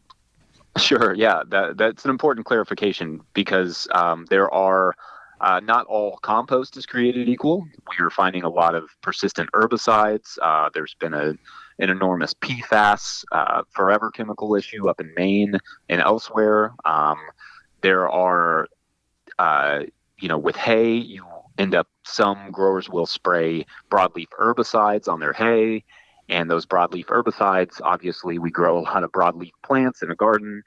Sure. Yeah, that's an important clarification, because there are not all compost is created equal. We are finding a lot of persistent herbicides. There's been an enormous PFAS, forever chemical issue up in Maine and elsewhere. There are, with hay, you end up, some growers will spray broadleaf herbicides on their hay. And those broadleaf herbicides, obviously, we grow a lot of broadleaf plants in a garden.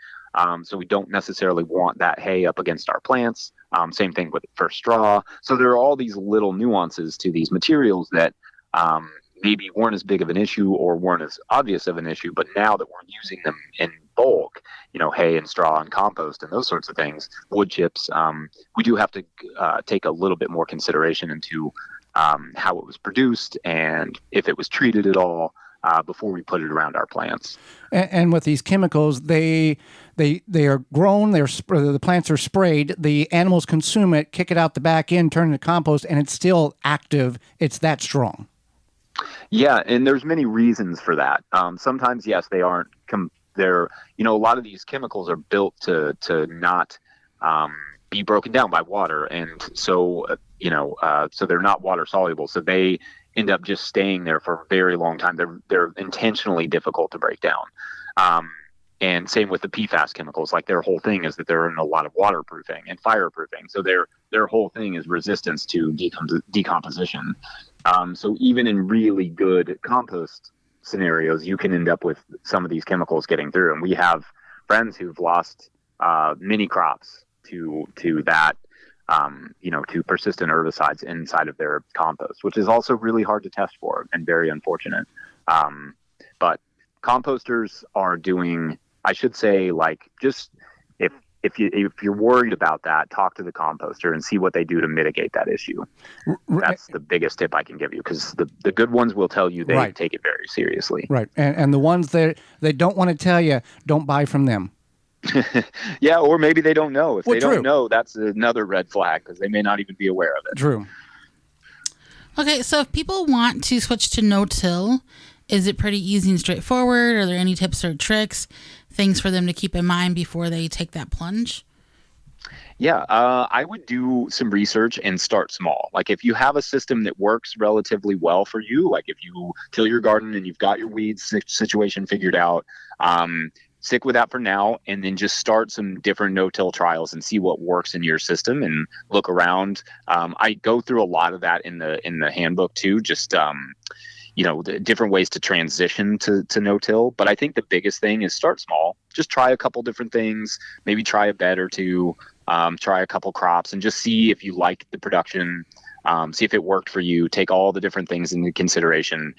So we don't necessarily want that hay up against our plants. Same thing for straw. So there are all these little nuances to these materials that maybe weren't as big of an issue or weren't as obvious of an issue, but now that we're using them in bulk, hay and straw and compost and those sorts of things, wood chips, we do have to take a little bit more consideration into how it was produced and if it was treated at all before we put it around our plants. And with these chemicals, they are grown, the plants are sprayed, the animals consume it, kick it out the back end, turn it into compost, and it's still active. It's that strong. Yeah, and there's many reasons for that. Sometimes, yes, they aren't. They're a lot of these chemicals are built to not be broken down by water, and so so they're not water soluble. So they end up just staying there for a very long time. They're intentionally difficult to break down. And same with the PFAS chemicals. Like, their whole thing is that they're in a lot of waterproofing and fireproofing. So their whole thing is resistance to decomposition. So even in really good compost scenarios, you can end up with some of these chemicals getting through. And we have friends who've lost many crops to that, to persistent herbicides inside of their compost, which is also really hard to test for and very unfortunate. But composters are doing, I should say, like, just if you're worried about that, talk to the composter and see what they do to mitigate that issue. That's the biggest tip I can give you, because the good ones will tell you they take it very seriously. Right. And the ones that they don't want to tell you, don't buy from them. Yeah, or maybe they don't know. If they true. don't know, that's another red flag, because they may not even be aware of it. True. Okay, so if people want to switch to no-till, is it pretty easy and straightforward? Are there any tips or tricks, things for them to keep in mind before they take that plunge? Yeah, I would do some research and start small. Like if you have a system that works relatively well for you, like if you till your garden and you've got your weeds situation figured out, stick with that for now, and then just start some different no-till trials and see what works in your system and look around. I go through a lot of that in the handbook too, just the different ways to transition to no-till. But I think the biggest thing is start small. Just try a couple different things, maybe try a bed or two, try a couple crops, and just see if you like the production, see if it worked for you. Take all the different things into consideration.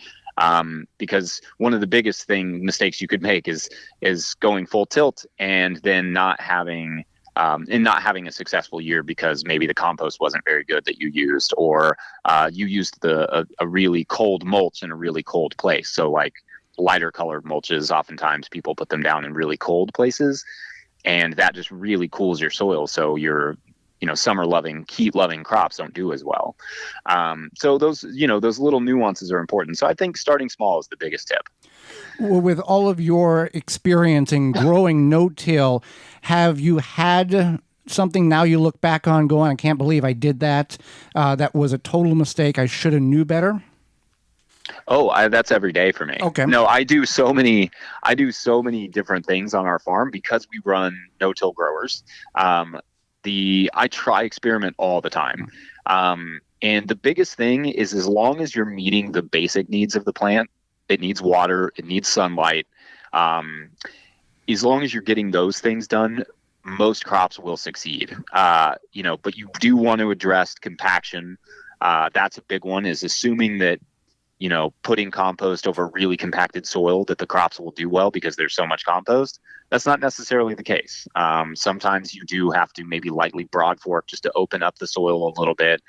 Because one of the biggest mistakes you could make is going full tilt and then not having a successful year because maybe the compost wasn't very good that you used, or you used a really cold mulch in a really cold place. So like lighter colored mulches, oftentimes people put them down in really cold places, and that just really cools your soil. So your summer loving, heat loving crops don't do as well. So those little nuances are important. So I think starting small is the biggest tip. Well, with all of your experience in growing no-till, have you had something now you look back on going, I can't believe I did that. That was a total mistake. I should have knew better. Oh, that's every day for me. Okay. No, I do so many different things on our farm because we run no-till growers. I try experiment all the time. And the biggest thing is, as long as you're meeting the basic needs of the plant, it needs water, it needs sunlight. As long as you're getting those things done, most crops will succeed. But you do want to address compaction. That's a big one, is assuming that, putting compost over really compacted soil, that the crops will do well because there's so much compost. That's not necessarily the case. Sometimes you do have to maybe lightly broad fork just to open up the soil a little bit.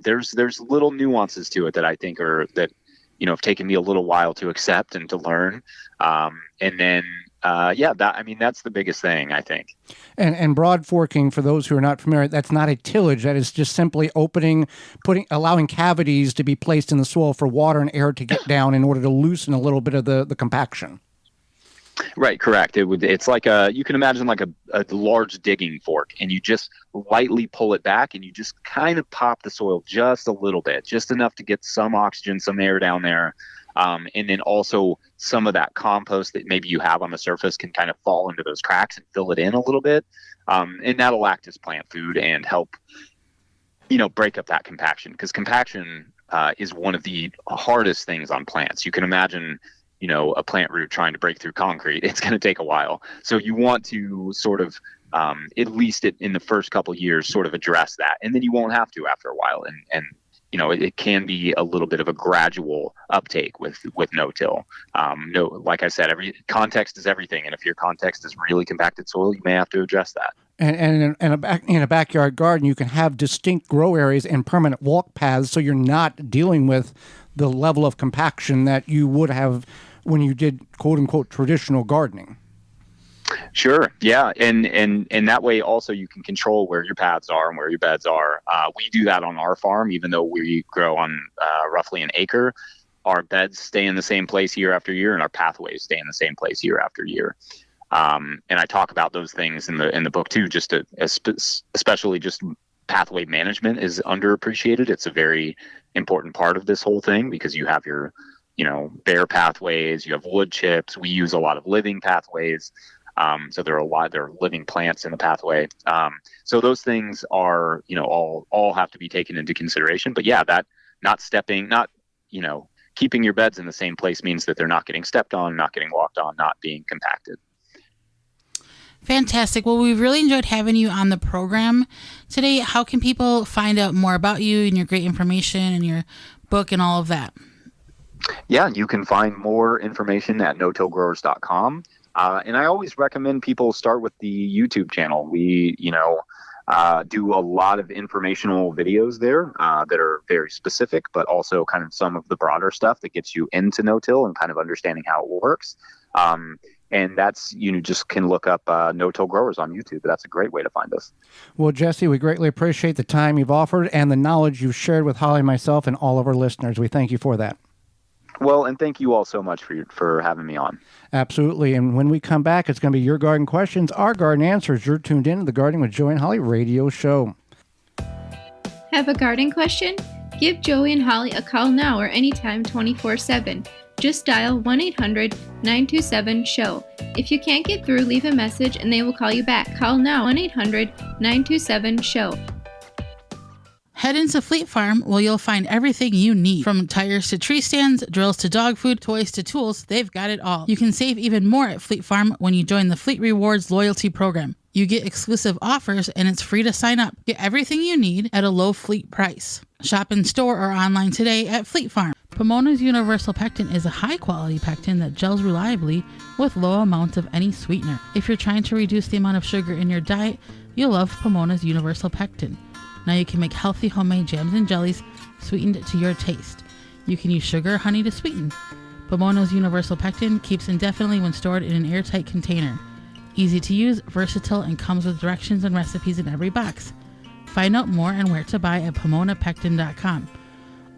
There's little nuances to it that I think have taken me a little while to accept and to learn. And then that's the biggest thing, I think. And broad forking, for those who are not familiar, that's not a tillage. That is just simply allowing cavities to be placed in the soil for water and air to get down in order to loosen a little bit of the compaction. Right, correct. It's like you can imagine like a large digging fork, and you just lightly pull it back, and you just kind of pop the soil just a little bit, just enough to get some oxygen, some air down there. And then also some of that compost that maybe you have on the surface can kind of fall into those cracks and fill it in a little bit. And that'll act as plant food and help, break up that compaction, because compaction is one of the hardest things on plants. You can imagine, a plant root trying to break through concrete. It's going to take a while. So you want to sort of, at least in the first couple of years, sort of address that. And then you won't have to after a while. And it can be a little bit of a gradual uptake with no-till. Like I said, every context is everything. And if your context is really compacted soil, you may have to address that. And in a backyard garden, you can have distinct grow areas and permanent walk paths, so you're not dealing with the level of compaction that you would have when you did quote-unquote traditional gardening. Sure. Yeah. And that way also you can control where your paths are and where your beds are. We do that on our farm, even though we grow on roughly an acre. Our beds stay in the same place year after year, and our pathways stay in the same place year after year. And I talk about those things in the book too, especially just pathway management is underappreciated. It's a very important part of this whole thing, because you have your, bare pathways, you have wood chips. We use a lot of living pathways. So there are living plants in the pathway. So those things are, all have to be taken into consideration. But yeah, that keeping your beds in the same place means that they're not getting stepped on, not getting walked on, not being compacted. Fantastic. Well, we've really enjoyed having you on the program today. How can people find out more about you and your great information and your book and all of that? Yeah, you can find more information at notillgrowers.com. And I always recommend people start with the YouTube channel. We, do a lot of informational videos there that are very specific, but also kind of some of the broader stuff that gets you into no-till and kind of understanding how it works. And that's, just can look up no-till growers on YouTube. That's a great way to find us. Well, Jesse, we greatly appreciate the time you've offered and the knowledge you've shared with Holly, myself, and all of our listeners. We thank you for that. Well, and thank you all so much for having me on. Absolutely. And when we come back, it's going to be your garden questions, our garden answers. You're tuned in to the Gardening with Joey and Holly radio show. Have a garden question? Give Joey and Holly a call now or anytime 24/7. Just dial 1-800-927-SHOW. If you can't get through, leave a message and they will call you back. Call now 1-800-927-SHOW. Head into Fleet Farm where you'll find everything you need. From tires to tree stands, drills to dog food, toys to tools, they've got it all. You can save even more at Fleet Farm when you join the Fleet Rewards loyalty program. You get exclusive offers and it's free to sign up. Get everything you need at a low fleet price. Shop in store or online today at Fleet Farm. Pomona's Universal Pectin is a high-quality pectin that gels reliably with low amounts of any sweetener. If you're trying to reduce the amount of sugar in your diet, you'll love Pomona's Universal Pectin. Now you can make healthy homemade jams and jellies sweetened to your taste. You can use sugar or honey to sweeten. Pomona's Universal Pectin keeps indefinitely when stored in an airtight container. Easy to use, versatile, and comes with directions and recipes in every box. Find out more and where to buy at PomonaPectin.com.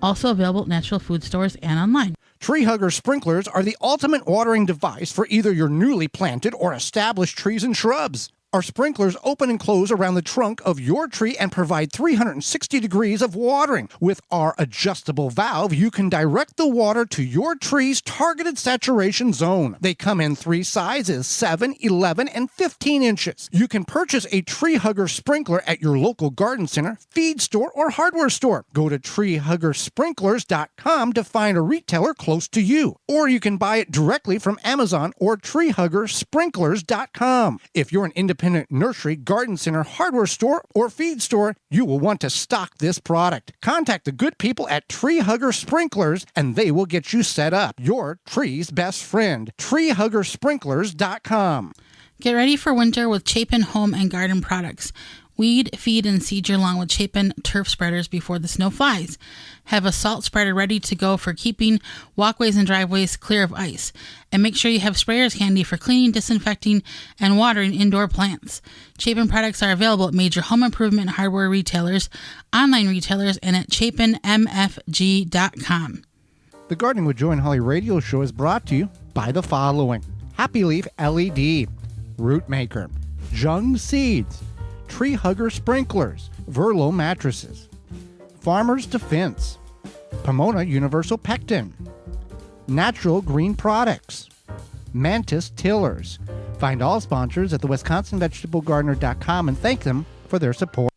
Also available at natural food stores and online. Tree Hugger sprinklers are the ultimate watering device for either your newly planted or established trees and shrubs. Our sprinklers open and close around the trunk of your tree and provide 360 degrees of watering. With our adjustable valve, you can direct the water to your tree's targeted saturation zone. They come in 3 sizes, 7, 11, and 15 inches. You can purchase a Tree Hugger sprinkler at your local garden center, feed store, or hardware store. Go to treehuggersprinklers.com to find a retailer close to you. Or you can buy it directly from Amazon or treehuggersprinklers.com. If you're an independent nursery, garden center, hardware store, or feed store, you will want to stock this product. Contact the good people at Tree Hugger Sprinklers and they will get you set up. Your tree's best friend. treehuggersprinklers.com. Get ready for winter with Chapin Home and Garden products. Weed, feed, and seed your lawn with Chapin turf spreaders before the snow flies. Have a salt spreader ready to go for keeping walkways and driveways clear of ice. And make sure you have sprayers handy for cleaning, disinfecting, and watering indoor plants. Chapin products are available at major home improvement and hardware retailers, online retailers, and at chapinmfg.com. The Gardening with Joey and Holly radio show is brought to you by the following: Happy Leaf LED, Root Maker, Jung Seeds, Tree Hugger Sprinklers, Verlo Mattresses, Farmer's Defense, Pomona Universal Pectin, Natural Green Products, Mantis Tillers. Find all sponsors at the WisconsinVegetableGardener.com and thank them for their support.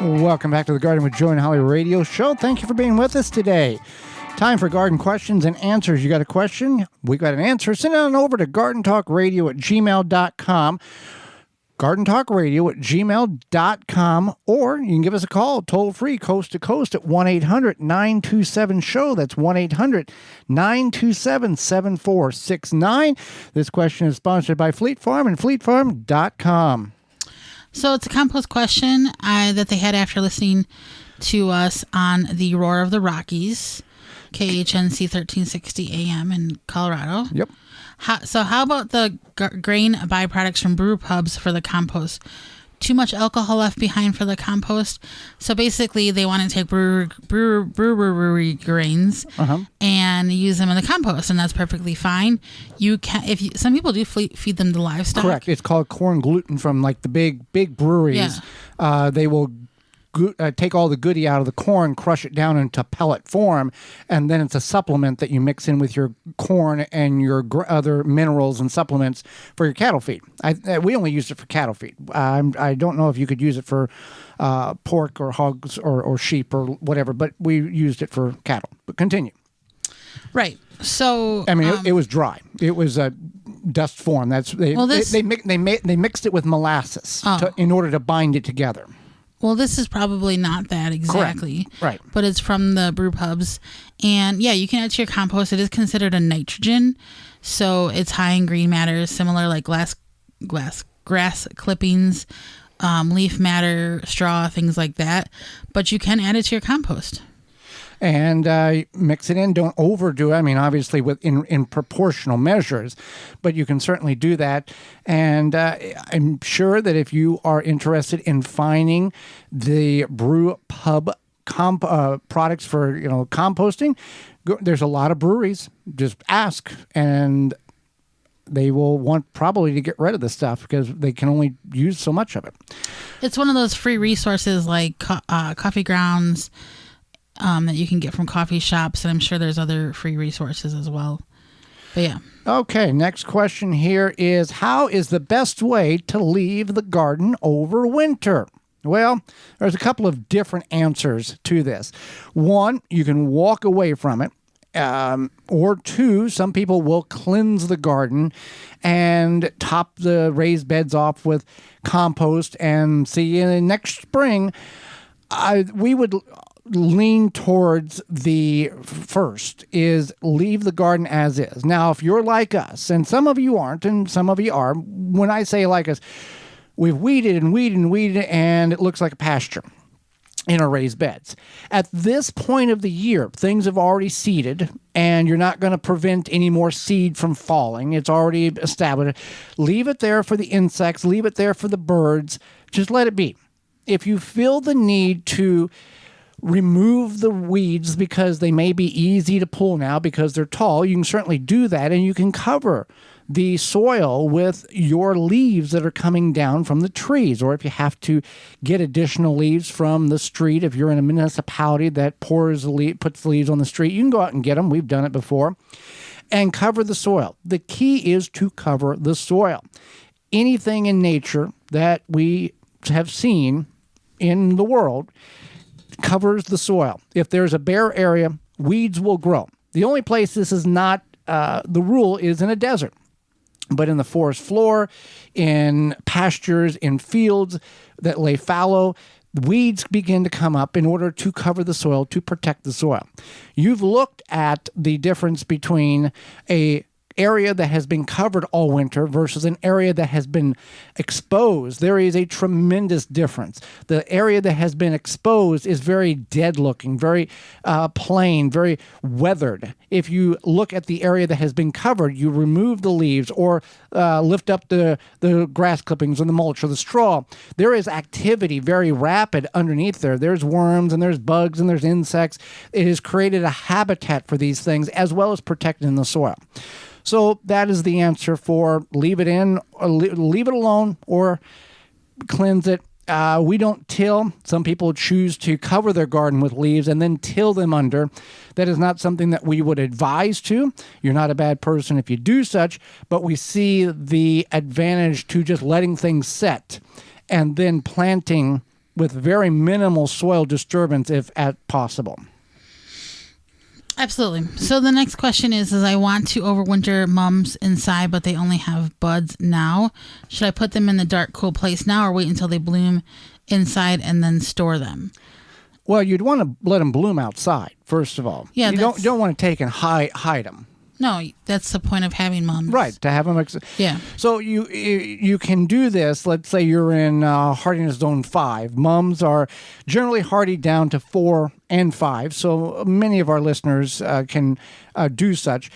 Welcome back to the Garden with Joey and Holly radio show. Thank you for being with us today. Time for garden questions and answers. You got a question? We got an answer. Send it on over to gardentalkradio@gmail.com. gardentalkradio@gmail.com, or you can give us a call toll free coast to coast at 1-800-927-SHOW. That's 1-800-927-7469. This question is sponsored by Fleet Farm and fleetfarm.com. So it's a compost question that they had after listening to us on the Roar of the Rockies, KHNC 1360 AM in Colorado. Yep. How about the grain byproducts from brew pubs for the compost? Too much alcohol left behind for the compost. So basically, they want to take brewery grains and use them in the compost, and that's perfectly fine. You can, some people do feed them to livestock. Correct. It's called corn gluten from like the big breweries. Yeah. They will take all the goodie out of the corn, crush it down into pellet form, and then it's a supplement that you mix in with your corn and your other minerals and supplements for your cattle feed. We only used it for cattle feed. I don't know if you could use it for pork or hogs or sheep or whatever, but we used it for cattle. But continue. Right. So I mean, it was dry. It was a dust form. They mixed it with molasses in order to bind it together. Well, this is probably not that exactly. Correct. Right. But it's from the brew pubs. And yeah, you can add to your compost. It is considered a nitrogen. So it's high in green matter, similar like grass clippings, leaf matter, straw, things like that. But you can add it to your compost. and mix it in. Don't overdo it. I mean, obviously in proportional measures, but you can certainly do that. And I'm sure that if you are interested in finding the Brew Pub products for composting, there's a lot of breweries. Just ask, and they will want probably to get rid of the stuff because they can only use so much of it. It's one of those free resources like coffee grounds that you can get from coffee shops, and I'm sure there's other free resources as well. But yeah. Okay, next question here is, how is the best way to leave the garden over winter? Well, there's a couple of different answers to this. One, you can walk away from it. Or two, some people will cleanse the garden and top the raised beds off with compost and see you next spring. We would lean towards the first, is leave the garden as is. Now, if you're like us, and some of you aren't and some of you are, when I say like us, we've weeded and weeded and weeded and it looks like a pasture in our raised beds. At this point of the year, things have already seeded, and you're not going to prevent any more seed from falling. It's already established. Leave it there for the insects. Leave it there for the birds. Just let it be. If you feel the need to remove the weeds because they may be easy to pull now because they're tall, you can certainly do that, and you can cover the soil with your leaves that are coming down from the trees. Or if you have to get additional leaves from the street, if you're in a municipality that puts leaves on the street, you can go out and get them. We've done it before. And cover the soil. The key is to cover the soil. Anything in nature that we have seen in the world covers the soil. If there's a bare area, weeds will grow. The only place this is not the rule is in a desert. But in the forest floor, in pastures, in fields that lay fallow, weeds begin to come up in order to cover the soil, to protect the soil. You've looked at the difference between a area that has been covered all winter versus an area that has been exposed. There is a tremendous difference. The area that has been exposed is very dead looking, very plain, very weathered. If you look at the area that has been covered, you remove the leaves or lift up the grass clippings or the mulch or the straw. There is activity very rapid underneath there. There's worms and there's bugs and there's insects. It has created a habitat for these things as well as protecting the soil. So that is the answer for leave it in, or leave it alone, or cleanse it. We don't till. Some people choose to cover their garden with leaves and then till them under. That is not something that we would advise to. You're not a bad person if you do such, but we see the advantage to just letting things set and then planting with very minimal soil disturbance if at possible. Absolutely. So the next question is I want to overwinter mums inside, but they only have buds now. Should I put them in the dark, cool place now or wait until they bloom inside and then store them? Well, you'd want to let them bloom outside, first of all. Yeah, you don't want to take and hide them. No, that's the point of having mums. Right, to have them. Yeah. So you can do this. Let's say you're in hardiness zone 5. Mums are generally hardy down to 4 and 5. So many of our listeners can do such.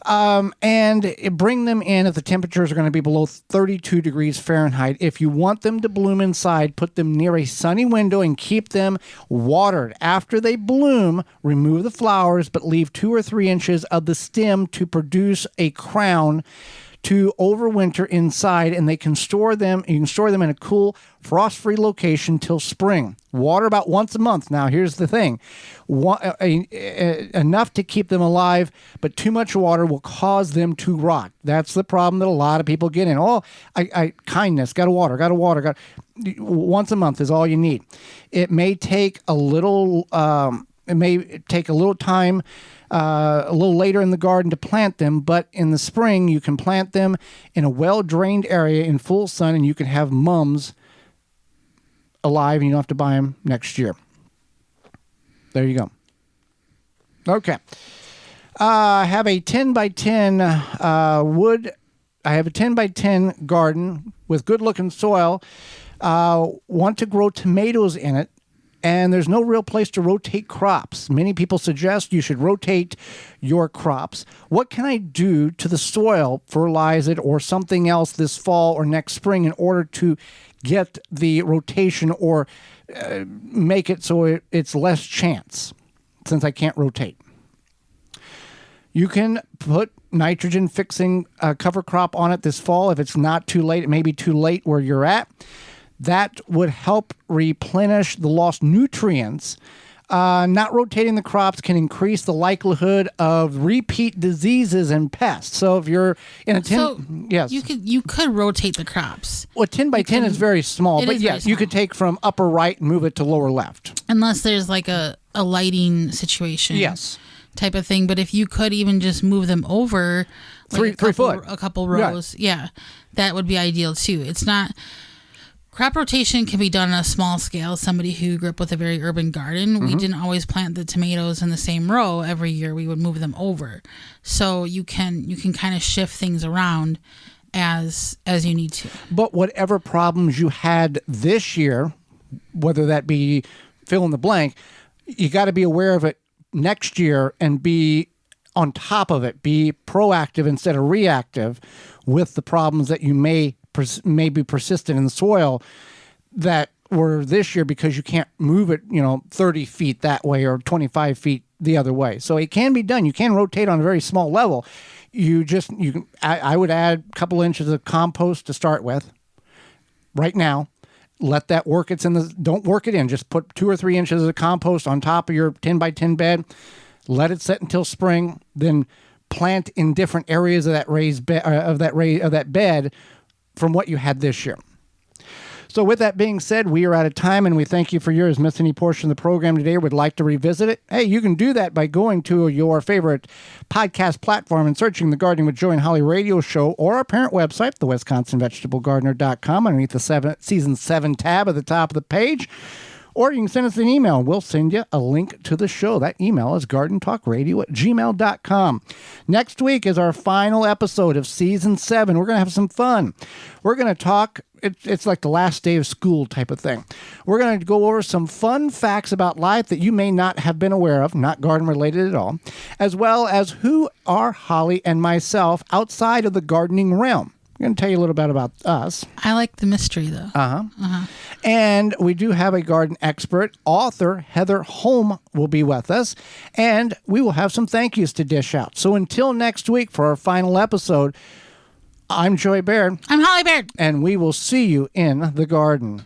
And bring them in if the temperatures are going to be below 32 degrees Fahrenheit. If you want them to bloom inside, put them near a sunny window and keep them watered. After they bloom, remove the flowers, but leave 2 or 3 inches of the stem to produce a crown to overwinter inside, and they can store them. You can store them in a cool, frost-free location till spring. Water about once a month. Now, here's the thing. Enough to keep them alive, but too much water will cause them to rot. That's the problem that a lot of people get in. Kindness, got to water. Once a month is all you need. It may take a little time, a little later in the garden to plant them, but in the spring you can plant them in a well-drained area in full sun, and you can have mums alive, and you don't have to buy them next year. There you go. Okay. I have a 10 by 10 wood. I have a 10 by 10 garden with good-looking soil. Want to grow tomatoes in it. and there's no real place to rotate crops. Many people suggest you should rotate your crops. What can I do to the soil, fertilize it, or something else this fall or next spring in order to get the rotation or make it so it's less chance, since I can't rotate? You can put nitrogen fixing cover crop on it this fall if it's not too late. It may be too late where you're at. That would help replenish the lost nutrients. Not rotating the crops can increase the likelihood of repeat diseases and pests. So if you're in a 10, yes, you could rotate the crops. Well, 10 by 10 is very small, but yes, you could take from upper right and move it to lower left. Unless there's like a lighting situation. Yes. Type of thing. But if you could even just move them over like three foot, a couple rows, yeah, that would be ideal too. It's not. Crop rotation can be done on a small scale. Somebody who grew up with a very urban garden, we didn't always plant the tomatoes in the same row every year. We would move them over. So you can kind of shift things around as you need to. But whatever problems you had this year, whether that be fill in the blank, you got to be aware of it next year and be on top of it. Be proactive instead of reactive with the problems that you may be persistent in the soil that were this year because you can't move it, 30 feet that way or 25 feet the other way. So it can be done. You can rotate on a very small level. I would add a couple inches of compost to start with right now. Let that work. Don't work it in. Just put 2 or 3 inches of compost on top of your 10 by 10 bed. Let it set until spring. Then plant in different areas of that raised bed, of that bed from what you had this year. So with that being said, we are out of time, and we thank you for yours. Missed any portion of the program today or would like to revisit it? Hey, you can do that by going to your favorite podcast platform and searching the Gardening with Joy and Holly radio show or our parent website, the WisconsinVegetableGardener.com, underneath the Season 7 tab at the top of the page. Or you can send us an email. We'll send you a link to the show. That email is gardentalkradio@gmail.com. Next week is our final episode of Season 7. We're going to have some fun. We're going to talk, it's like the last day of school type of thing. We're going to go over some fun facts about life that you may not have been aware of, not garden related at all, as well as who are Holly and myself outside of the gardening realm. I'm going to tell you a little bit about us. I like the mystery, though. And we do have a garden expert. Author Heather Holm will be with us. And we will have some thank yous to dish out. So until next week for our final episode, I'm Joy Baird. I'm Holly Baird. And we will see you in the garden.